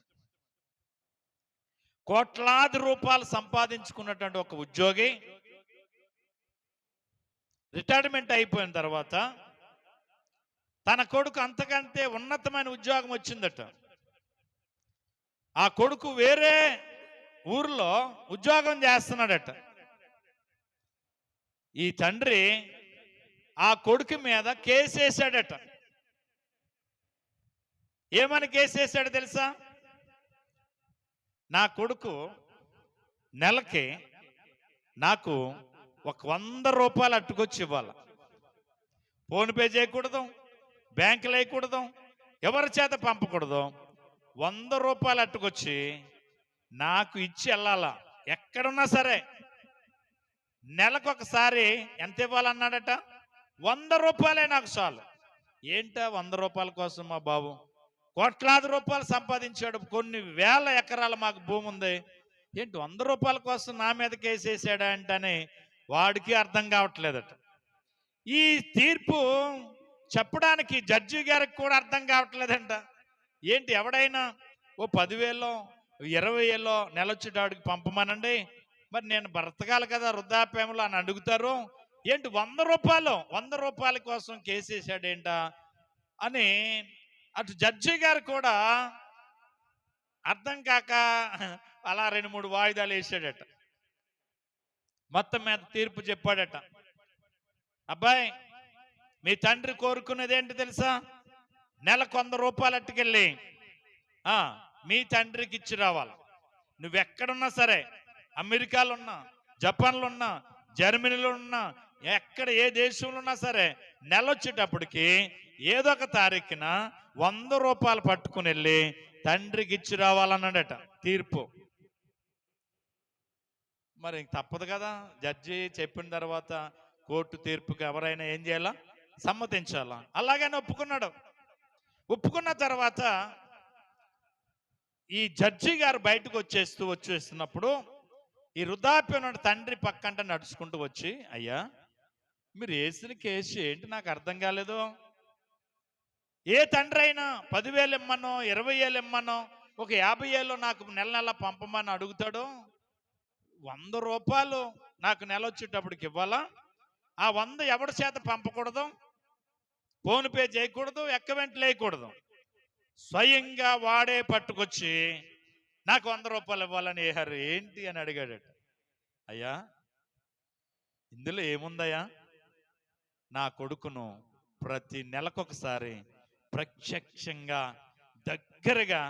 కోట్లాది రూపాయలు సంపాదించుకున్నటువంటి ఒక ఉద్యోగి రిటైర్మెంట్ అయిపోయిన తర్వాత తన కొడుకు అంతకంటే ఉన్నతమైన ఉద్యోగం వచ్చిందట. ఆ కొడుకు వేరే ఊర్లో ఉద్యోగం చేస్తున్నాడట. ఈ తండ్రి ఆ కొడుకు మీద కేసు వేసాడట. ఏమని కేసేసాడు తెలుసా? నా కొడుకు నెలకి నాకు ఒక 100 రూపాయలు అట్టుకొచ్చి ఇవ్వాలి. ఫోన్పే చేయకూడదు, బ్యాంకులు వేయకూడదు, ఎవరి చేత పంపకూడదు. 100 రూపాయలు అట్టుకొచ్చి నాకు ఇచ్చి వెళ్ళాలా, ఎక్కడున్నా సరే. నెలకొకసారి ఎంత ఇవ్వాలన్నాడట? 100 రూపాయలే నాకు చాలు. ఏంటా 100 రూపాయల కోసం మా బాబు కోట్లాది రూపాయలు సంపాదించాడు, కొన్ని వేల ఎకరాల మాకు భూమి ఉంది, ఏంటి 100 రూపాయల కోసం నా మీద కేసేసాడా అంటని వాడికి అర్థం కావట్లేదట. ఈ తీర్పు చెప్పడానికి జడ్జి గారికి కూడా అర్థం కావట్లేదంట. ఏంటి, ఎవడైనా ఓ 10,000 20,000 నెలొచ్చేటాడికి పంపమనండి, మరి నేను బ్రతకాలి కదా వృద్ధాప్యంలో అని అడుగుతారు. ఏంటి 100 రూపాయల కోసం కేసేసాడేంటా అని అటు జడ్జి గారు కూడా అర్థం కాక అలా 2-3 వాయిదాలు వేసాడట. మొత్తం మీద తీర్పు చెప్పాడట. అబ్బాయి, మీ తండ్రి కోరుకున్నది ఏంటి తెలుసా? నెలకు 100 రూపాయలు అట్టుకెళ్ళి మీ తండ్రికి ఇచ్చి రావాలి. నువ్వెక్కడున్నా సరే, అమెరికాలో ఉన్నా, జపాన్లో ఉన్నా, జర్మనీలో ఉన్నా, ఎక్కడ ఏ దేశంలో ఉన్నా సరే, నెలొచ్చేటప్పటికి ఏదో ఒక తారీఖున 100 రూపాయలు పట్టుకుని వెళ్ళి తండ్రికి ఇచ్చి రావాలన్నాడట తీర్పు. మరి తప్పదు కదా, జడ్జి చెప్పిన తర్వాత కోర్టు తీర్పుకి ఎవరైనా ఏం చేయాలా? సమ్మతించాలా. అలాగని ఒప్పుకున్నాడు. ఒప్పుకున్న తర్వాత ఈ జడ్జి గారు బయటకు వచ్చేస్తున్నప్పుడు ఈ వృద్ధాప్యం తండ్రి పక్కంట నడుచుకుంటూ వచ్చి, అయ్యా, మీరు వేసిన కేసు ఏంటి నాకు అర్థం కాలేదు. ఏ తండ్రి అయినా 10,000 ఇమ్మనో 20,000 ఇమ్మనో ఒక 50,000 నాకు నెల నెల పంపమని అడుగుతాడు. 100 రూపాయలు నాకు నెల వచ్చేటప్పటికి ఇవ్వాలా? ఆ 100 ఎవరి చేత పంపకూడదు, ఫోన్పే చేయకూడదు, ఎక్కవెంట్లు వేయకూడదు. స్వయంగా వాడే పట్టుకొచ్చి నాకు 100 రూపాయలు ఇవ్వాలని వేయారు ఏంటి అని అడిగాడట. అయ్యా, ఇందులో ఏముందయ్యా? నా కొడుకును ప్రతి నెలకొకసారి ప్రత్యక్షంగా దగ్గరగా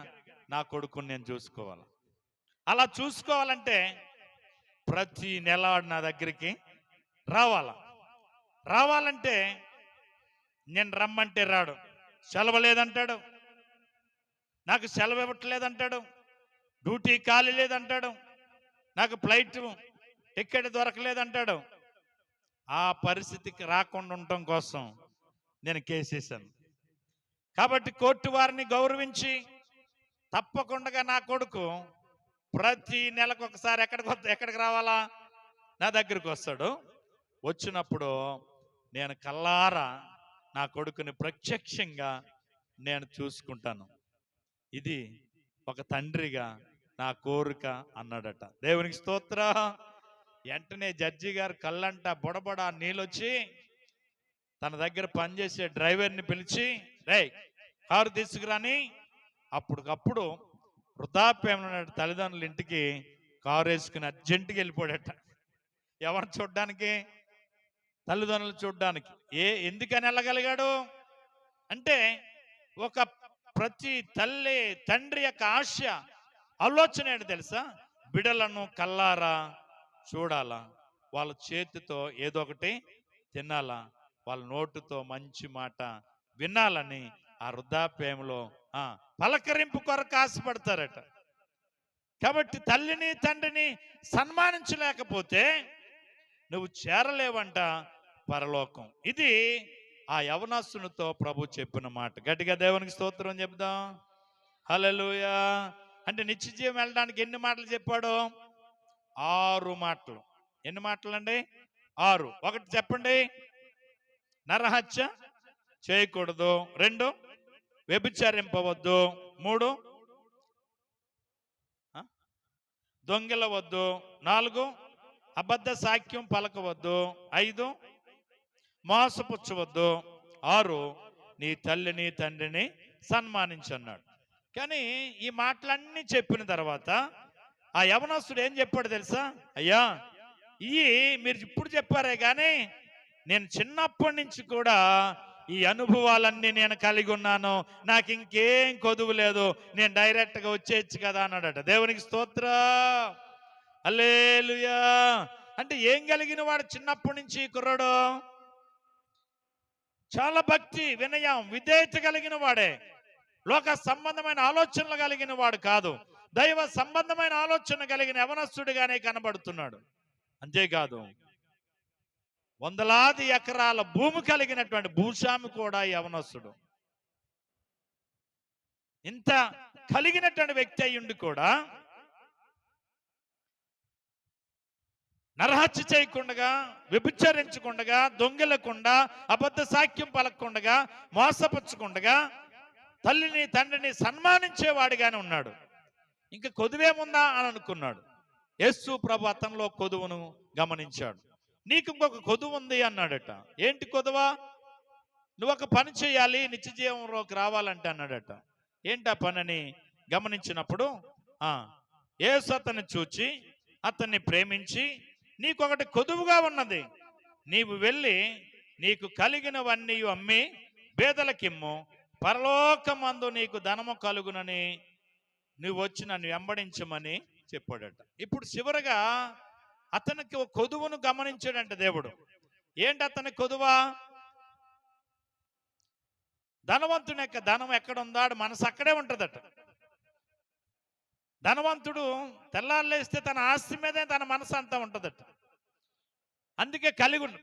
నా కొడుకుని నేను చూసుకోవాలి. అలా చూసుకోవాలంటే ప్రతి నెల నా దగ్గరికి రావాలంటే నేను రమ్మంటే రాడు, సెలవు లేదంటాడు, నాకు సెలవు ఇవ్వట్లేదంటాడు, డ్యూటీ ఖాళీ లేదంటాడు, నాకు ఫ్లైట్ టికెట్ దొరకలేదంటాడు. ఆ పరిస్థితికి రాకుండా ఉండటం కోసం నేను కేసేసాను. కాబట్టి కోర్టు వారిని గౌరవించి తప్పకుండా నా కొడుకు ప్రతి నెలకు ఒకసారి ఎక్కడికి రావాలా? నా దగ్గరికి వస్తాడు. వచ్చినప్పుడు నేను కల్లారా నా కొడుకుని ప్రత్యక్షంగా నేను చూసుకుంటాను. ఇది ఒక తండ్రిగా నా కోరిక అన్నాడట. దేవునికి స్తోత్రం. వెంటనే జడ్జి గారు కళ్ళంట బుడబడ నీళ్ళొచ్చి తన దగ్గర పనిచేసే డ్రైవర్ని పిలిచి, రేయ్ కారు తీసుకురాని, అప్పటికప్పుడు వృద్ధాప్యంలో తల్లిదండ్రుల ఇంటికి కారు వేసుకుని అర్జెంటుగా వెళ్ళిపోయాడట. ఎవరిని చూడ్డానికి? తల్లిదండ్రులు చూడ్డానికి. ఎందుకని వెళ్ళగలిగాడు అంటే, ఒక ప్రతి తల్లి తండ్రి యొక్క ఆశ ఆలోచన ఏంటి తెలుసా? బిడ్డలను కల్లారా చూడాలా, వాళ్ళ చేతితో ఏదో ఒకటి తినాలా, వాళ్ళ నోటుతో మంచి మాట వినాలని ఆ వృద్ధాప్యంలో పలకరింపు కొరకు ఆశపడతారట. కాబట్టి తల్లిని తండ్రిని సన్మానించలేకపోతే నువ్వు చేరలేవంట పరలోకం. ఇది ఆ యవనస్తునితో ప్రభు చెప్పిన మాట. గట్టిగా దేవునికి స్తోత్రం చెప్దాం. హల్లెలూయా. అంటే నిత్య జీవం వెళ్ళడానికి ఎన్ని మాటలు చెప్పాడు? 6 మాటలు. ఎన్ని మాటలు అండి? 6. ఒకటి చెప్పండి, నరహత్య చేయకూడదు. 2, వ్యభిచరింపవద్దు. 3, దొంగిలవద్దు. 4, అబద్ధ సాక్ష్యం పలకవద్దు. 5, మోసపుచ్చవద్దు. 6, నీ తల్లిని తండ్రిని సన్మానించన్నాడు. కానీ ఈ మాటలన్నీ చెప్పిన తర్వాత ఆ యవనస్తుడు ఏం చెప్పాడు తెలుసా? అయ్యా, మీరు ఇప్పుడు చెప్పారే కానీ నేను చిన్నప్పటి నుంచి కూడా ఈ అనుభవాలన్నీ నేను కలిగి ఉన్నాను, నాకు ఇంకేం కొదువు లేదు, నేను డైరెక్ట్గా వచ్చేయచ్చు కదా అన్నాడట. దేవునికి స్తోత్రం, హల్లెలూయా. అంటే ఏం కలిగిన వాడు చిన్నప్పటి నుంచి కుర్రాడు? చాలా భక్తి, వినయం, విధేయత కలిగిన వాడే. లోక సంబంధమైన ఆలోచనలు కలిగిన వాడు కాదు, దైవ సంబంధమైన ఆలోచన కలిగిన యవనస్తుడిగానే కనబడుతున్నాడు. అంతేకాదు వందలాది ఎకరాల భూమి కలిగినటువంటి భూస్వామి కూడా యవనస్తుడు. ఇంత కలిగినటువంటి వ్యక్తి అయ్యుండి కూడా నరహత్య చేయకుండా, వ్యభిచరించకుండా, దొంగలకుండా, అబద్ధ సాక్ష్యం పలకకుండా, మోసపుచ్చకుండా, తల్లిని తండ్రిని సన్మానించేవాడిగానే ఉన్నాడు. ఇంకా కొదువేముందా అని అనుకున్నాడు. యేసు ప్రభు అతనిలో కొదువును గమనించాడు. నీకు ఇంకొక కొదువు ఉంది అన్నాడట. ఏంటి కొదువా? నువ్వు ఒక పని చేయాలి, నిత్య జీవంలోకి రావాలంటే అన్నాడట. ఏంటి ఆ పనిని గమనించినప్పుడు యేసు అతన్ని చూచి అతన్ని ప్రేమించి, నీకొకటి కొదువుగా ఉన్నది, నీవు వెళ్ళి నీకు కలిగినవన్నీ అమ్మి పేదలకిమ్ము, పరలోకమందు నీకు ధనము కలుగునని నువ్వు వచ్చి నన్ను వెంబడించమని చెప్పాడట. ఇప్పుడు చివరగా అతనికి ఒక కొదువును గమనించాడంట దేవుడు. ఏంటి అతని కొదువా? ధనవంతుని యొక్క ధనం ఎక్కడ ఉందో మనసు అక్కడే ఉంటుందట. ధనవంతుడు తెల్లారులేస్తే తన ఆస్తి మీదే తన మనసు అంతా ఉంటుందట. అందుకే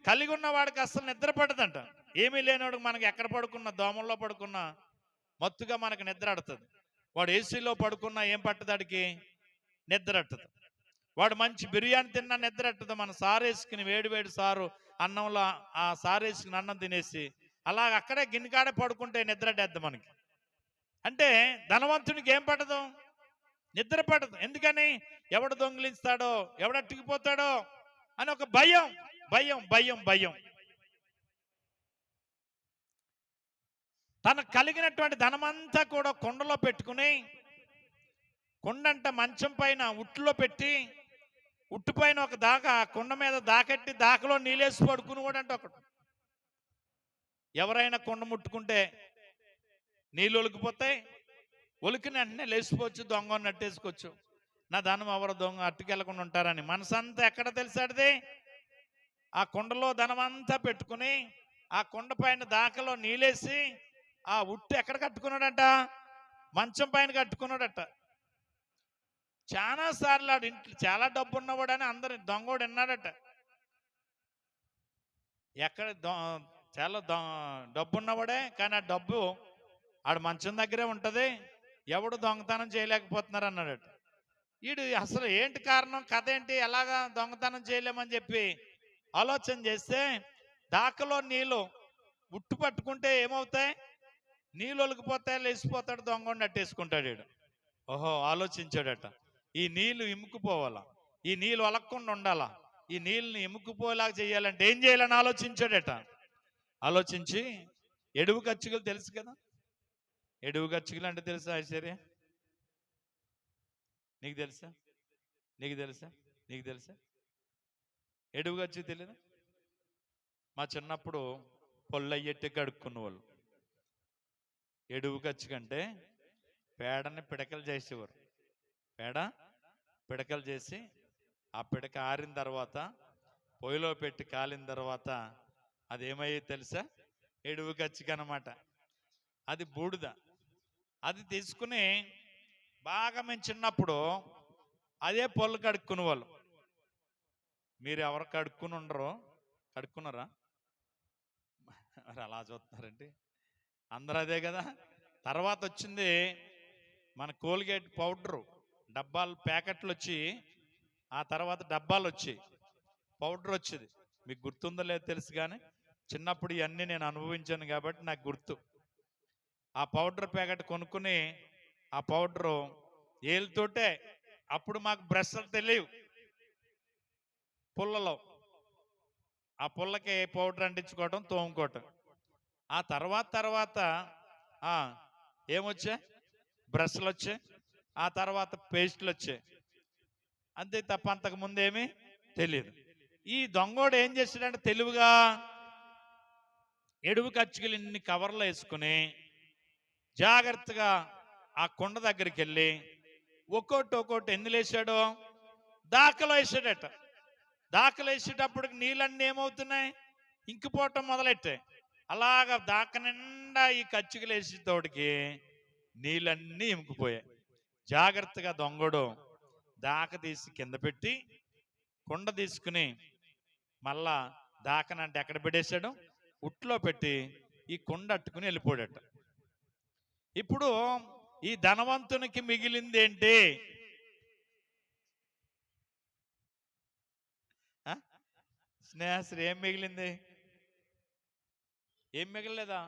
కలిగి ఉన్న వాడికి అసలు నిద్ర పడదంట. ఏమీ లేనివాడికి మనకి ఎక్కడ పడుకున్నా, దోమల్లో పడుకున్నా మత్తుగా మనకు నిద్ర ఆడుతుంది. వాడు ఏసీలో పడుకున్నా ఏం పట్టదాడికి? నిద్ర అట్టదు. వాడు మంచి బిర్యానీ తిన్నా నిద్ర అట్టదు. మన సారేసుకుని వేడి సారు అన్నంలో ఆ సారేసుకుని అన్నం తినేసి అలాగ అక్కడే గిన్నెకాడే పడుకుంటే నిద్ర అడ్డేద్ది మనకి. అంటే ధనవంతునికి ఏం పట్టదు? నిద్ర పట్టదు. ఎందుకని? ఎవడు దొంగిలిస్తాడో, ఎవడట్టుకుపోతాడో అని ఒక భయం భయం భయం భయం. తనకు కలిగినటువంటి ధనమంతా కూడా కుండలో పెట్టుకుని, కుండంట మంచం పైన ఉట్టులో పెట్టి, ఉట్టు పైన ఒక దాకా కుండ మీద దాకెట్టి దాకలో నీళ్ళేసి పడుకుని కూడా అంటే ఒకడు. ఎవరైనా కుండ ముట్టుకుంటే నీళ్ళు ఒలికిపోతాయి, ఒలికిన వెంటనే లేచిపోవచ్చు, దొంగ నట్టేసుకోవచ్చు. నా ధనం ఎవరు దొంగ అట్టుకెళ్ళకుండా ఉంటారని మనసంతా ఎక్కడ తెలిసాడిది? ఆ కుండలో ధనం అంతా పెట్టుకుని ఆ కుండ పైన దాకలో నీళ్ళేసి ఆ ఉట్టు ఎక్కడ కట్టుకున్నాడట? మంచం పైన కట్టుకున్నాడట. చాలా సార్లు ఆడు ఇంట్లో చాలా డబ్బు ఉన్నవాడని అందరు దొంగోడు విన్నాడట. ఎక్కడ చాలా డబ్బు ఉన్నవాడే, కానీ ఆ డబ్బు ఆడు మంచం దగ్గరే ఉంటుంది, ఎవడు దొంగతనం చేయలేకపోతున్నారు అన్నాడట. వీడు అసలు ఏంటి కారణం, కథ ఏంటి, ఎలాగా దొంగతనం చేయలేమని చెప్పి ఆలోచన చేస్తే, దాకలో నీళ్ళు ఉట్టు పట్టుకుంటే ఏమవుతాయి? నీళ్ళు ఒలికిపోతాయి, లేచిపోతాడు, దొంగ అట్టేసుకుంటాడు వీడు. ఓహో, ఆలోచించాడట. ఈ నీళ్లు ఇముక్కుపోవాలా, ఈ నీళ్ళు ఒలక్కుండా ఉండాలా, ఈ నీళ్ళని ఇముక్కుపోయేలాగా చేయాలంటే ఏం చేయాలని ఆలోచించాడట. ఆలోచించి ఎడువు గచ్చుకలు తెలుసు కదా, ఎడువు గచ్చుకలు అంటే తెలుసా ఐశ్వర్య? నీకు తెలుసా? నీకు తెలుసా? నీకు తెలుసా? ఎడువు గచ్చు తెలియదు? మా చిన్నప్పుడు పొల్లయ్యట్టి కడుక్కున్న వాళ్ళు ఎడువు గచ్చు కంటే పేడని పిడకలు చేసేవారు. పేడ పిడకలు చేసి ఆ పిడక ఆరిన తర్వాత పొయ్యిలో పెట్టి కాలిన తర్వాత అది ఏమయ్యే తెలుసా? ఎడువు గచ్చిక అన్నమాట. అది బూడిద. అది తీసుకుని బాగా మేము చిన్నప్పుడు అదే పొల్లు కడుక్కునే వాళ్ళు. మీరు ఎవరు కడుక్కుని ఉండరు? కడుక్కున్నారా? మరి అలా చూస్తున్నారండి, అందరూ అదే కదా. తర్వాత వచ్చింది మన కోల్గేట్ పౌడరు డబ్బాలు, ప్యాకెట్లు వచ్చి, ఆ తర్వాత డబ్బాలు వచ్చి పౌడర్ వచ్చింది. మీకు గుర్తుందో లేదో తెలుసు, కానీ చిన్నప్పుడు ఇవన్నీ నేను అనుభవించాను కాబట్టి నాకు గుర్తు. ఆ పౌడర్ ప్యాకెట్ కొనుక్కుని ఆ పౌడరు ఏళ్ళతోటే, అప్పుడు మాకు బ్రష్లు తెలియవు, పుల్లలో ఆ పుల్లకి పౌడర్ అంటించుకోవటం, తోముకోవటం. ఆ తర్వాత ఏమొచ్చాయి? బ్రష్లు వచ్చాయి, ఆ తర్వాత పేస్ట్లు వచ్చాయి. అంతే తప్ప అంతకు ముందేమీ తెలియదు. ఈ దొంగోడు ఏం చేశాడంటే తెలివిగా ఎడువు కచ్చికలు ఇన్ని కవర్లో వేసుకుని జాగ్రత్తగా ఆ కుండ దగ్గరికి వెళ్ళి ఒక్కోటి ఎందులో వేసాడో దాకలో వేసాడట. దాకలో వేసేటప్పటికి నీళ్ళన్నీ ఏమవుతున్నాయి, ఇంకిపోవటం మొదలెట్టాయి. అలాగా దాక నిండా ఈ కచ్చికలు వేసే తోటికి నీళ్ళన్నీ ఇంకిపోయాయి. జాగ్రత్తగా దొంగడు దాక తీసి కింద పెట్టి కుండ తీసుకుని మళ్ళా దాకనంటే ఎక్కడ పెట్టేశాడు, ఉట్లో పెట్టి ఈ కుండ అట్టుకుని వెళ్ళిపోయాడట. ఇప్పుడు ఈ ధనవంతునికి మిగిలింది ఏంటి? స్నేహశ్రీ ఏం మిగిలింది? ఏం మిగలలేదా?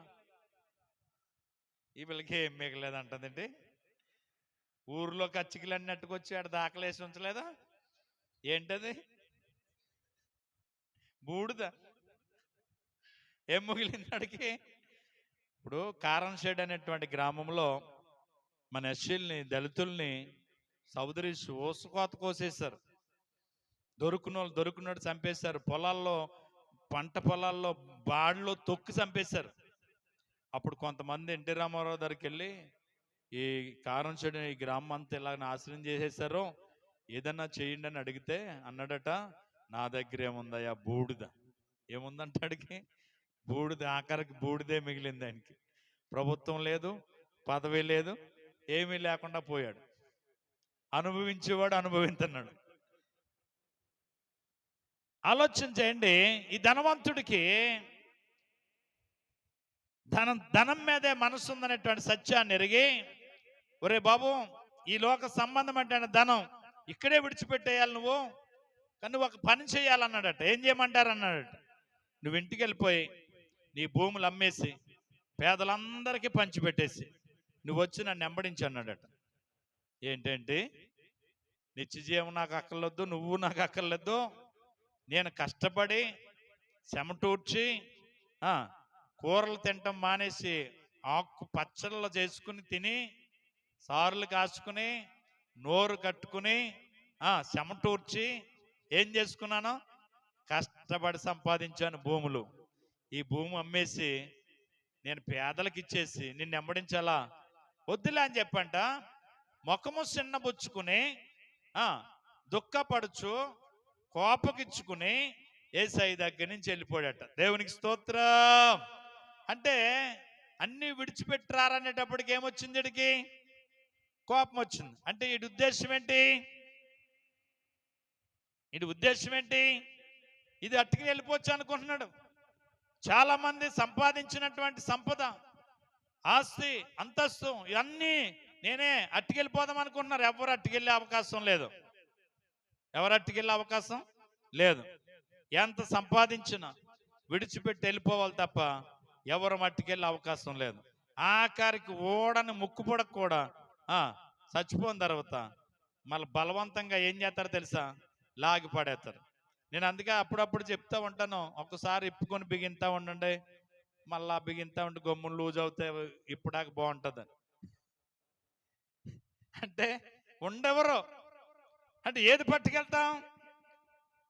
ఈ వీళ్ళకి ఏం మిగలేదు అంటదండి. ఊర్లో కచ్చికలన్నీ అట్టుకొచ్చి ఆడ దాఖలేసి ఉంచలేదా? ఏంటది? బూడిద. ఏం మిగిలింది ఆడికి? ఇప్పుడు కారంషేడ్ అనేటువంటి గ్రామంలో మన ఎస్సీల్ని, దళితుల్ని సౌదరీస్ ఊసకోత కోసేశారు. దొరికినోడు చంపేశారు. పంట పొలాల్లో బాడిలో తొక్కి చంపేశారు. అప్పుడు కొంతమంది ఎన్టీ రామారావు దగ్గరికి వెళ్ళి, ఈ కారంషేడ్ ఈ గ్రామం అంతా ఇలా నాశనం చేసేసారు, ఏదన్నా చేయండి అని అడిగితే అన్నాడట, నా దగ్గర ఏముందయ్యా బూడిద. ఏముందంటాడికి? బూడిద. ఆఖరికి బూడిదే మిగిలింది ఆయనకి. ప్రభుత్వం లేదు, పదవి లేదు, ఏమీ లేకుండా పోయాడు. అనుభవించేవాడు అనుభవిస్తున్నాడు. ఆలోచన చేయండి. ఈ ధనవంతుడికి ధనం మీదే మనసు ఉందనేటువంటి సత్యాన్ని ఎరిగి, ఒరే బాబు, ఈ లోక సంబంధం అంటే ధనం ఇక్కడే విడిచిపెట్టేయాలి నువ్వు, కానీ ఒక పని చేయాలన్నాడట. ఏం చేయమంటారు అన్నాడట. నువ్వు ఇంటికి వెళ్ళిపోయి నీ భూములు అమ్మేసి పేదలందరికీ పంచిపెట్టేసి నువ్వు వచ్చి నన్ను వెంబడించి అన్నాడట. ఏంటంటే, నిత్యజీవం నాకు అక్కర్లేదు, నువ్వు నాకు అక్కర్లేదు, నేను కష్టపడి చెమటూర్చి కూరలు తినటం మానేసి ఆకు పచ్చళ్ళు చేసుకుని తిని సారులు కాసుకుని నోరు కట్టుకుని చెమటూర్చి ఏం చేసుకున్నాను, కష్టపడి సంపాదించాను భూములు. ఈ భూమి అమ్మేసి నేను పేదలకు ఇచ్చేసి నిన్ను వెంబడించాలా? వద్దులే అని చెప్పంట. ముఖము చిన్నబుచ్చుకుని దుఃఖపడుచు కోపకిచ్చుకుని యేసయ్య దగ్గర నుంచి వెళ్ళిపోయాడట. దేవునికి స్తోత్రం. అంటే అన్ని విడిచిపెట్టారనేటప్పటికి ఏమొచ్చింది? వీడికి కోపం వచ్చింది. అంటే వీడి ఉద్దేశం ఏంటి? ఇది అట్టుకుని వెళ్ళిపోవచ్చు అనుకుంటున్నాడు. చాలా మంది సంపాదించినటువంటి సంపద, ఆస్తి, అంతస్తు ఇవన్నీ నేనే అట్టుకెళ్ళిపోదాం అనుకుంటున్నారు. ఎవరు అట్టుకెళ్ళే అవకాశం లేదు. ఎంత సంపాదించినా విడిచిపెట్టి వెళ్ళిపోవాలి తప్ప ఎవరు మట్టుకెళ్ళే అవకాశం లేదు. ఆఖరికి ఓడని ముక్కుపొడకు కూడా చచ్చిపోయిన తర్వాత మళ్ళీ బలవంతంగా ఏం చేస్తారో తెలుసా? లాగి పడేస్తారు. నేను అందుకే అప్పుడప్పుడు చెప్తా ఉంటాను, ఒకసారి ఇప్పుకొని బిగింతా ఉండండి, మళ్ళా బిగింతా ఉండి గమ్ములు లూజ్ అవుతాయి, ఇప్పుడాక బాగుంటుంది. అంటే ఉండెవరు అంటే ఏది పట్టుకెళ్తాం?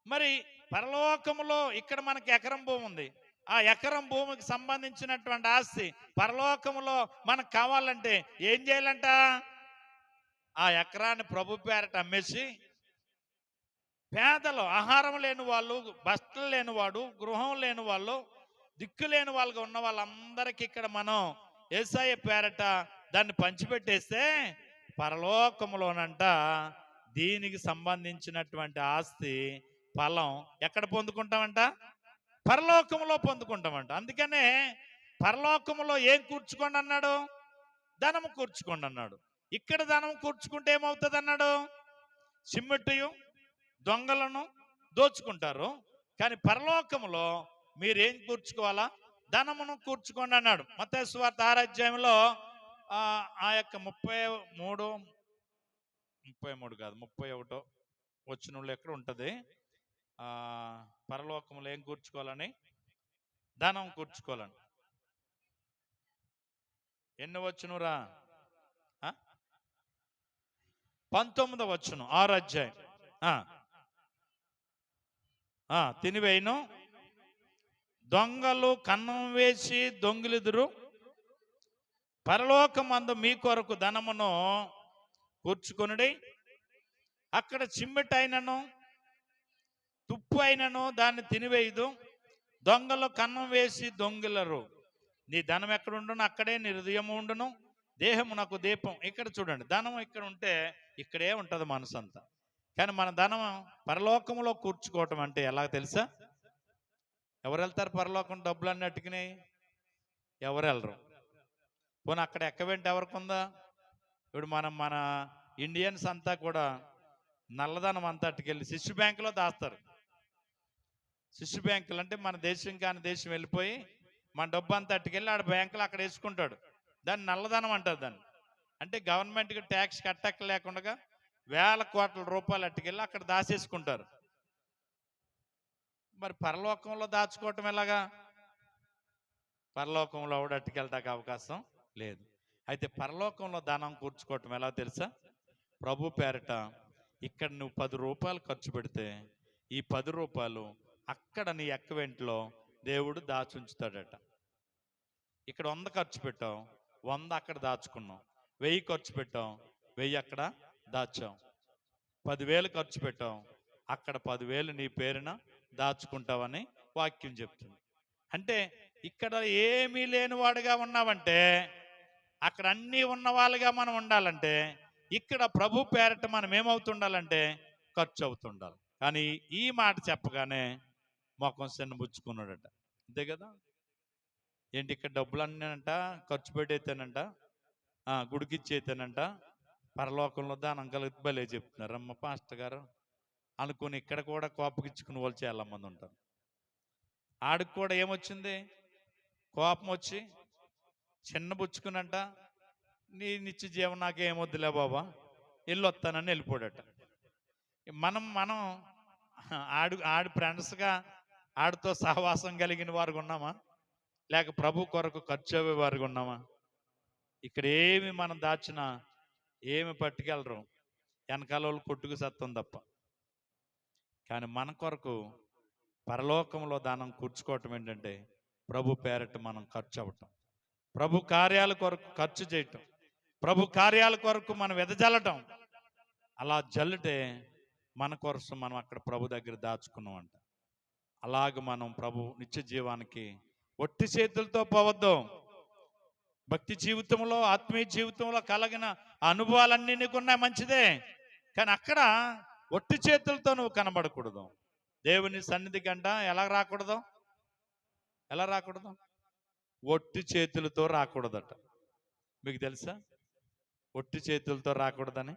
మరి పరలోకములో ఇక్కడ మనకి ఎకరం భూమి ఉంది. ఆ ఎకరం భూమికి సంబంధించినటువంటి ఆస్తి పరలోకములో మనకు కావాలంటే ఏం చేయాలంట? ఆ ఎకరాన్ని ప్రభు పేరట అమ్మేసి పేదలు, ఆహారం లేని వాళ్ళు, బట్టలు లేనివాడు, గృహం లేని వాళ్ళు, దిక్కు లేని వాళ్ళగా ఉన్న వాళ్ళందరికీ ఇక్కడ మనం యేసయ్య పేరట దాన్ని పంచిపెట్టేస్తే పరలోకములోనంట దీనికి సంబంధించినటువంటి ఆస్తి ఫలం ఎక్కడ పొందుకుంటామంట? పరలోకములో పొందుకుంటామంట. అందుకనే పరలోకములో ఏం కూర్చుకోండి అన్నాడు? ధనము కూర్చుకోండి అన్నాడు. ఇక్కడ ధనం కూర్చుకుంటే ఏమవుతుంది అన్నాడు? సిమ్మెట్టుయు దొంగలను దోచుకుంటారు. కానీ పరలోకములో మీరేం కూర్చుకోవాలా? ధనమును కూర్చుకోండి అన్నాడు. మత్తయి సువార్త 6వ అధ్యాయంలో ఆ యొక్క 33 కాదు 31 వచనంలో ఎక్కడ ఉంటది? పరలోకములో ఏం కూర్చుకోవాలని? ధనం కూర్చుకోవాలని. ఎన్ని వచనంరా? 19వ వచనం 6వ అధ్యాయం. తినివేయను దొంగలు కన్నం వేసి దొంగిలిదురు, పరలోకమందు మీ కొరకు ధనమును కూర్చుకొనుడి. అక్కడ చిమ్మెటైనను తుప్పు అయినను దాన్ని తినివేయదు. దొంగలు కన్నం వేసి దొంగిలరు. నీ ధనం ఎక్కడ ఉండును అక్కడే నీ హృదయం ఉండును. దేహము నాకు దీపం. ఇక్కడ చూడండి, ధనం ఇక్కడ ఉంటే ఇక్కడే ఉంటుంది మనసు అంతా. కానీ మన ధనం పరలోకంలో కూర్చుకోవటం అంటే ఎలా తెలుసా? ఎవరు వెళ్తారు పరలోకం? డబ్బులు అన్నీ అట్టుకుని ఎవరు వెళ్ళరు. పోనీ అక్కడ ఎక్కవేంటి ఎవరికి ఉందా? ఇప్పుడు మన ఇండియన్స్ అంతా కూడా నల్లధనం అంతా అట్టుకెళ్ళి శిశు బ్యాంకులో దాస్తారు. శిశు బ్యాంకులు అంటే మన దేశం కాని దేశం వెళ్ళిపోయి మన డబ్బు అంతా అట్టుకెళ్ళి ఆడ బ్యాంకులో అక్కడ వేసుకుంటాడు. దాన్ని నల్లధనం అంటారు. దాన్ని అంటే గవర్నమెంట్కి ట్యాక్స్ కట్టక లేకుండా వేల కోట్ల రూపాయలు అట్టుకెళ్ళి అక్కడ దాచేసుకుంటారు. మరి పరలోకంలో దాచుకోవటం ఎలాగా? పరలోకంలో కూడా అట్టుకెళ్ళటానికి అవకాశం లేదు. అయితే పరలోకంలో ధనం కూర్చుకోవటం ఎలా తెలుసా? ప్రభు పేరట ఇక్కడ నువ్వు 10 రూపాయలు ఖర్చు పెడితే ఈ 10 రూపాయలు అక్కడ నీ ఎక్కవెంట్లో దేవుడు దాచుంచుతాడట. ఇక్కడ 100 ఖర్చు పెట్టావు, 100 అక్కడ దాచుకున్నాం. 1000 ఖర్చు పెట్టాం, 1000 అక్కడ దాచాం. 10,000 ఖర్చు పెట్టాం, అక్కడ 10,000 నీ పేరున దాచుకుంటావని వాక్యం చెప్తుంది. అంటే ఇక్కడ ఏమీ లేనివాడుగా ఉన్నావంటే, అక్కడ అన్నీ ఉన్న వాళ్ళుగా మనం ఉండాలంటే, ఇక్కడ ప్రభు పేరట మనం ఏమవుతుండాలంటే ఖర్చు అవుతుండాలి. కానీ ఈ మాట చెప్పగానే మొఖం చిన్నబుచ్చుకున్నాడట. అంతే కదా? ఏంటి ఇక్కడ డబ్బులు అన్నానంట ఖర్చు పెట్టేతానంట, గుడికి ఇచ్చేతానంట, పరలోకంలో దానం కలిగి భలే చెప్తున్నారు అమ్మ పాస్టర్ గారు అనుకుని ఇక్కడ కూడా కోపగిచ్చుకుని వాళ్ళు చాలా మంది ఉంటారు. ఆడికి కూడా ఏమొచ్చింది? కోపం వచ్చి చిన్నబుచ్చుకునంట, నీ నిత్య జీవం నాకేమొద్దులే బాబా, వెళ్ళొస్తానని వెళ్ళిపోడట. మనం ఆడి ఫ్రెండ్స్గా ఆడితో సహవాసం కలిగిన వారుగా ఉన్నామా? లేక ప్రభు కొరకు ఖర్చు అయ్యే వారుగా ఉన్నామా? ఇక్కడ ఏమి మనం దాచినా ఏమి పట్టుకెళ్ళరు, వెనకాల వాళ్ళు కొట్టుకు సత్తం తప్ప. కానీ మన కొరకు పరలోకంలో దానం కూర్చుకోవటం ఏంటంటే ప్రభు పేరట మనం ఖర్చు అవ్వటం, ప్రభు కార్యాల కొరకు ఖర్చు చేయటం, ప్రభు కార్యాల కొరకు మనం వెదజల్లటం. అలా జల్లితే మన కోసం మనం అక్కడ ప్రభు దగ్గర దాచుకున్నాం అంట. అలాగ మనం ప్రభు నిత్య జీవానికి ఒట్టి చేతులతో పోవద్దు. భక్తి జీవితంలో, ఆత్మీయ జీవితంలో కలిగిన అనుభవాలన్నీ నీకున్నాయి, మంచిదే. కానీ అక్కడ ఒట్టి చేతులతో నువ్వు కనబడకూడదు. దేవుని సన్నిధి కంట ఎలా రాకూడదు? ఎలా రాకూడదు? ఒట్టి చేతులతో రాకూడదట. మీకు తెలుసా ఒట్టి చేతులతో రాకూడదని?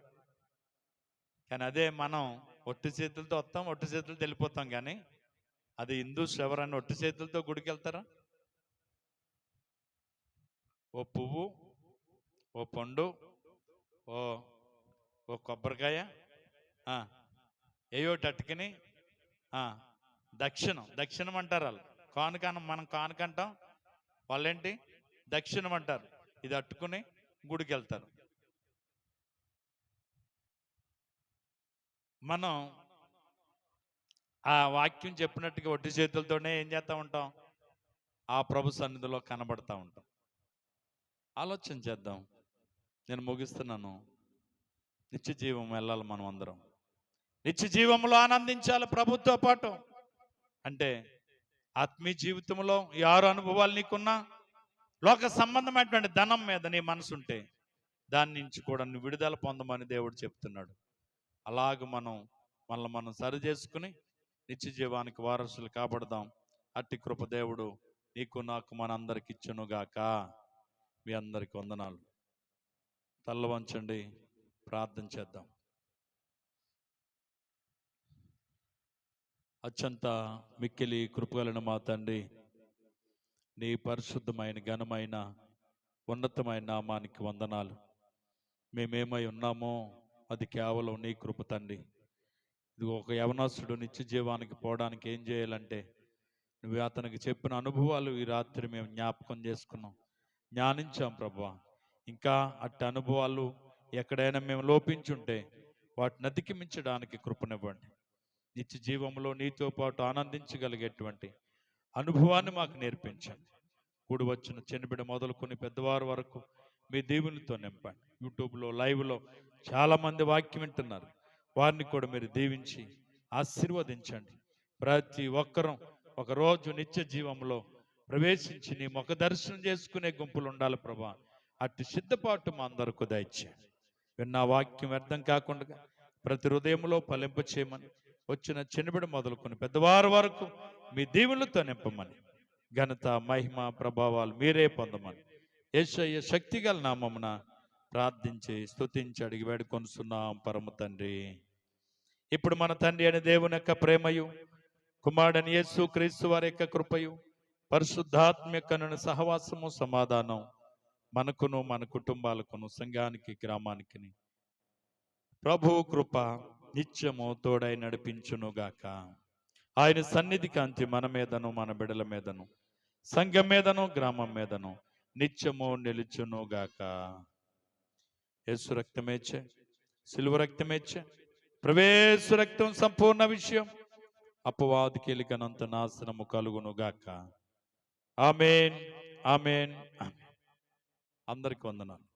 కానీ అదే మనం ఒట్టి చేతులతో వస్తాం, ఒట్టి చేతులతో వెళ్ళిపోతాం. కానీ అది హిందూస్ ఎవరన్నా ఒట్టి చేతులతో గుడికి వెళ్తారా? ఓ పువ్వు, ఓ పండు, ఓ ఓ కొబ్బరికాయ, ఏయోటి అట్టుకుని దక్షిణం అంటారు వాళ్ళు. కానుకనం మనం కానుకంటాం, వాళ్ళేంటి దక్షిణం అంటారు. ఇది అట్టుకుని గుడికి వెళ్తారు. మనం ఆ వాక్యం చెప్పినట్టుగా ఒట్టి చేతులతోనే ఏం చేస్తూ ఉంటాం? ఆ ప్రభు సన్నిధిలో కనబడతా ఉంటాం. ఆలోచన చేద్దాం. నేను ముగిస్తున్నాను. నిత్య జీవం వెళ్ళాలి మనం అందరం. నిత్య జీవంలో ఆనందించాలి ప్రభుతో పాటు. అంటే ఆత్మీయ జీవితంలో ఈ 6 అనుభవాలు నీకున్నా, లోక సంబంధమైనటువంటి ధనం మీద నీ మనసు ఉంటే దాని నుంచి కూడా నువ్వు విడుదల పొందమని దేవుడు చెప్తున్నాడు. అలాగ మనం సరి చేసుకుని నిత్య జీవానికి వారసులు కాబడదాం. అట్టి కృప దేవుడు నీకు నాకు మనందరికి ఇచ్చునుగాక. మీ అందరికి వందనాలు. తల్ల వంచండి, ప్రార్థన చేద్దాం. అత్యంత మిక్కిలి కృపగలిగిన మా తండ్రి, నీ పరిశుద్ధమైన ఘనమైన ఉన్నతమైన నామానికి వందనాలు. మేమేమై ఉన్నామో అది కేవలం నీ కృప తండ్రి. ఇది ఒక యవనస్తుడు నిత్య జీవానికి పోవడానికి ఏం చేయాలంటే నువ్వు అతనికి చెప్పిన అనుభవాలు ఈ రాత్రి మేము జ్ఞాపకం చేసుకున్నాం, జ్ఞానించాం ప్రభువా. ఇంకా అట్టి అనుభవాలు ఎక్కడైనా మేము లోపించుంటే వాటిని అధిగమించడానికి కృపనివ్వండి. నిత్య జీవంలో నీతో పాటు ఆనందించగలిగేటువంటి అనుభవాన్ని మాకు నేర్పించండి. కూడి వచ్చిన చిన్నబిడ్డ మొదలుకొని పెద్దవారి వరకు మీ దేవునితో నింపండి. యూట్యూబ్లో లైవ్లో చాలామంది వాక్యం వింటున్నారు. వారిని కూడా మీరు దీవించి ఆశీర్వదించండి. ప్రతి ఒక్కరూ ఒకరోజు నిత్య జీవంలో ప్రవేశించి నీ ముఖ దర్శనం చేసుకునే గుంపులు ఉండాలి ప్రభా. అట్టి సిద్ధపాటు మా అందరికీ దయచేయండి. విన్న వాక్యం వ్యర్థం కాకుండా ప్రతి హృదయంలో ఫలింప చేయమని, వచ్చిన చిన్నబిడ మొదలుకొని పెద్దవారి వరకు మీ దీవులతో నింపమని, ఘనత మహిమ ప్రభావాలు మీరే పొందమని యేసయ్య శక్తిగల నామమున ప్రార్థించి స్తుతించి అడిగి వేడుకొనుచున్నాం పరమ తండ్రి. ఇప్పుడు మన తండ్రి అయిన దేవుని యొక్క ప్రేమయు, కుమారుడని యేసు క్రీస్తు వారి యొక్క కృపయు, పరిశుద్ధాత్మ యొక్క సహవాసము సమాధానం మనకును మన కుటుంబాలకును సంఘానికి గ్రామానికి ప్రభువు కృప నిత్యము తోడై నడిపించునుగాక. ఆయన సన్నిధి కాంతి మన మీదను మన బిడల మీదను సంఘం మీదను గ్రామం మీదను నిత్యము నిలుచునుగాక. యేసు రక్తమేచ్చే, సిలువ రక్తమేచ్చే, ప్రవేశ రక్తం సంపూర్ణ విషయం అపవాదికి ఎలికనంత నాశనము కలుగునుగాక. ఆమేన్, ఆమేన్, ఆమేన్. అందరికి వందనాలు.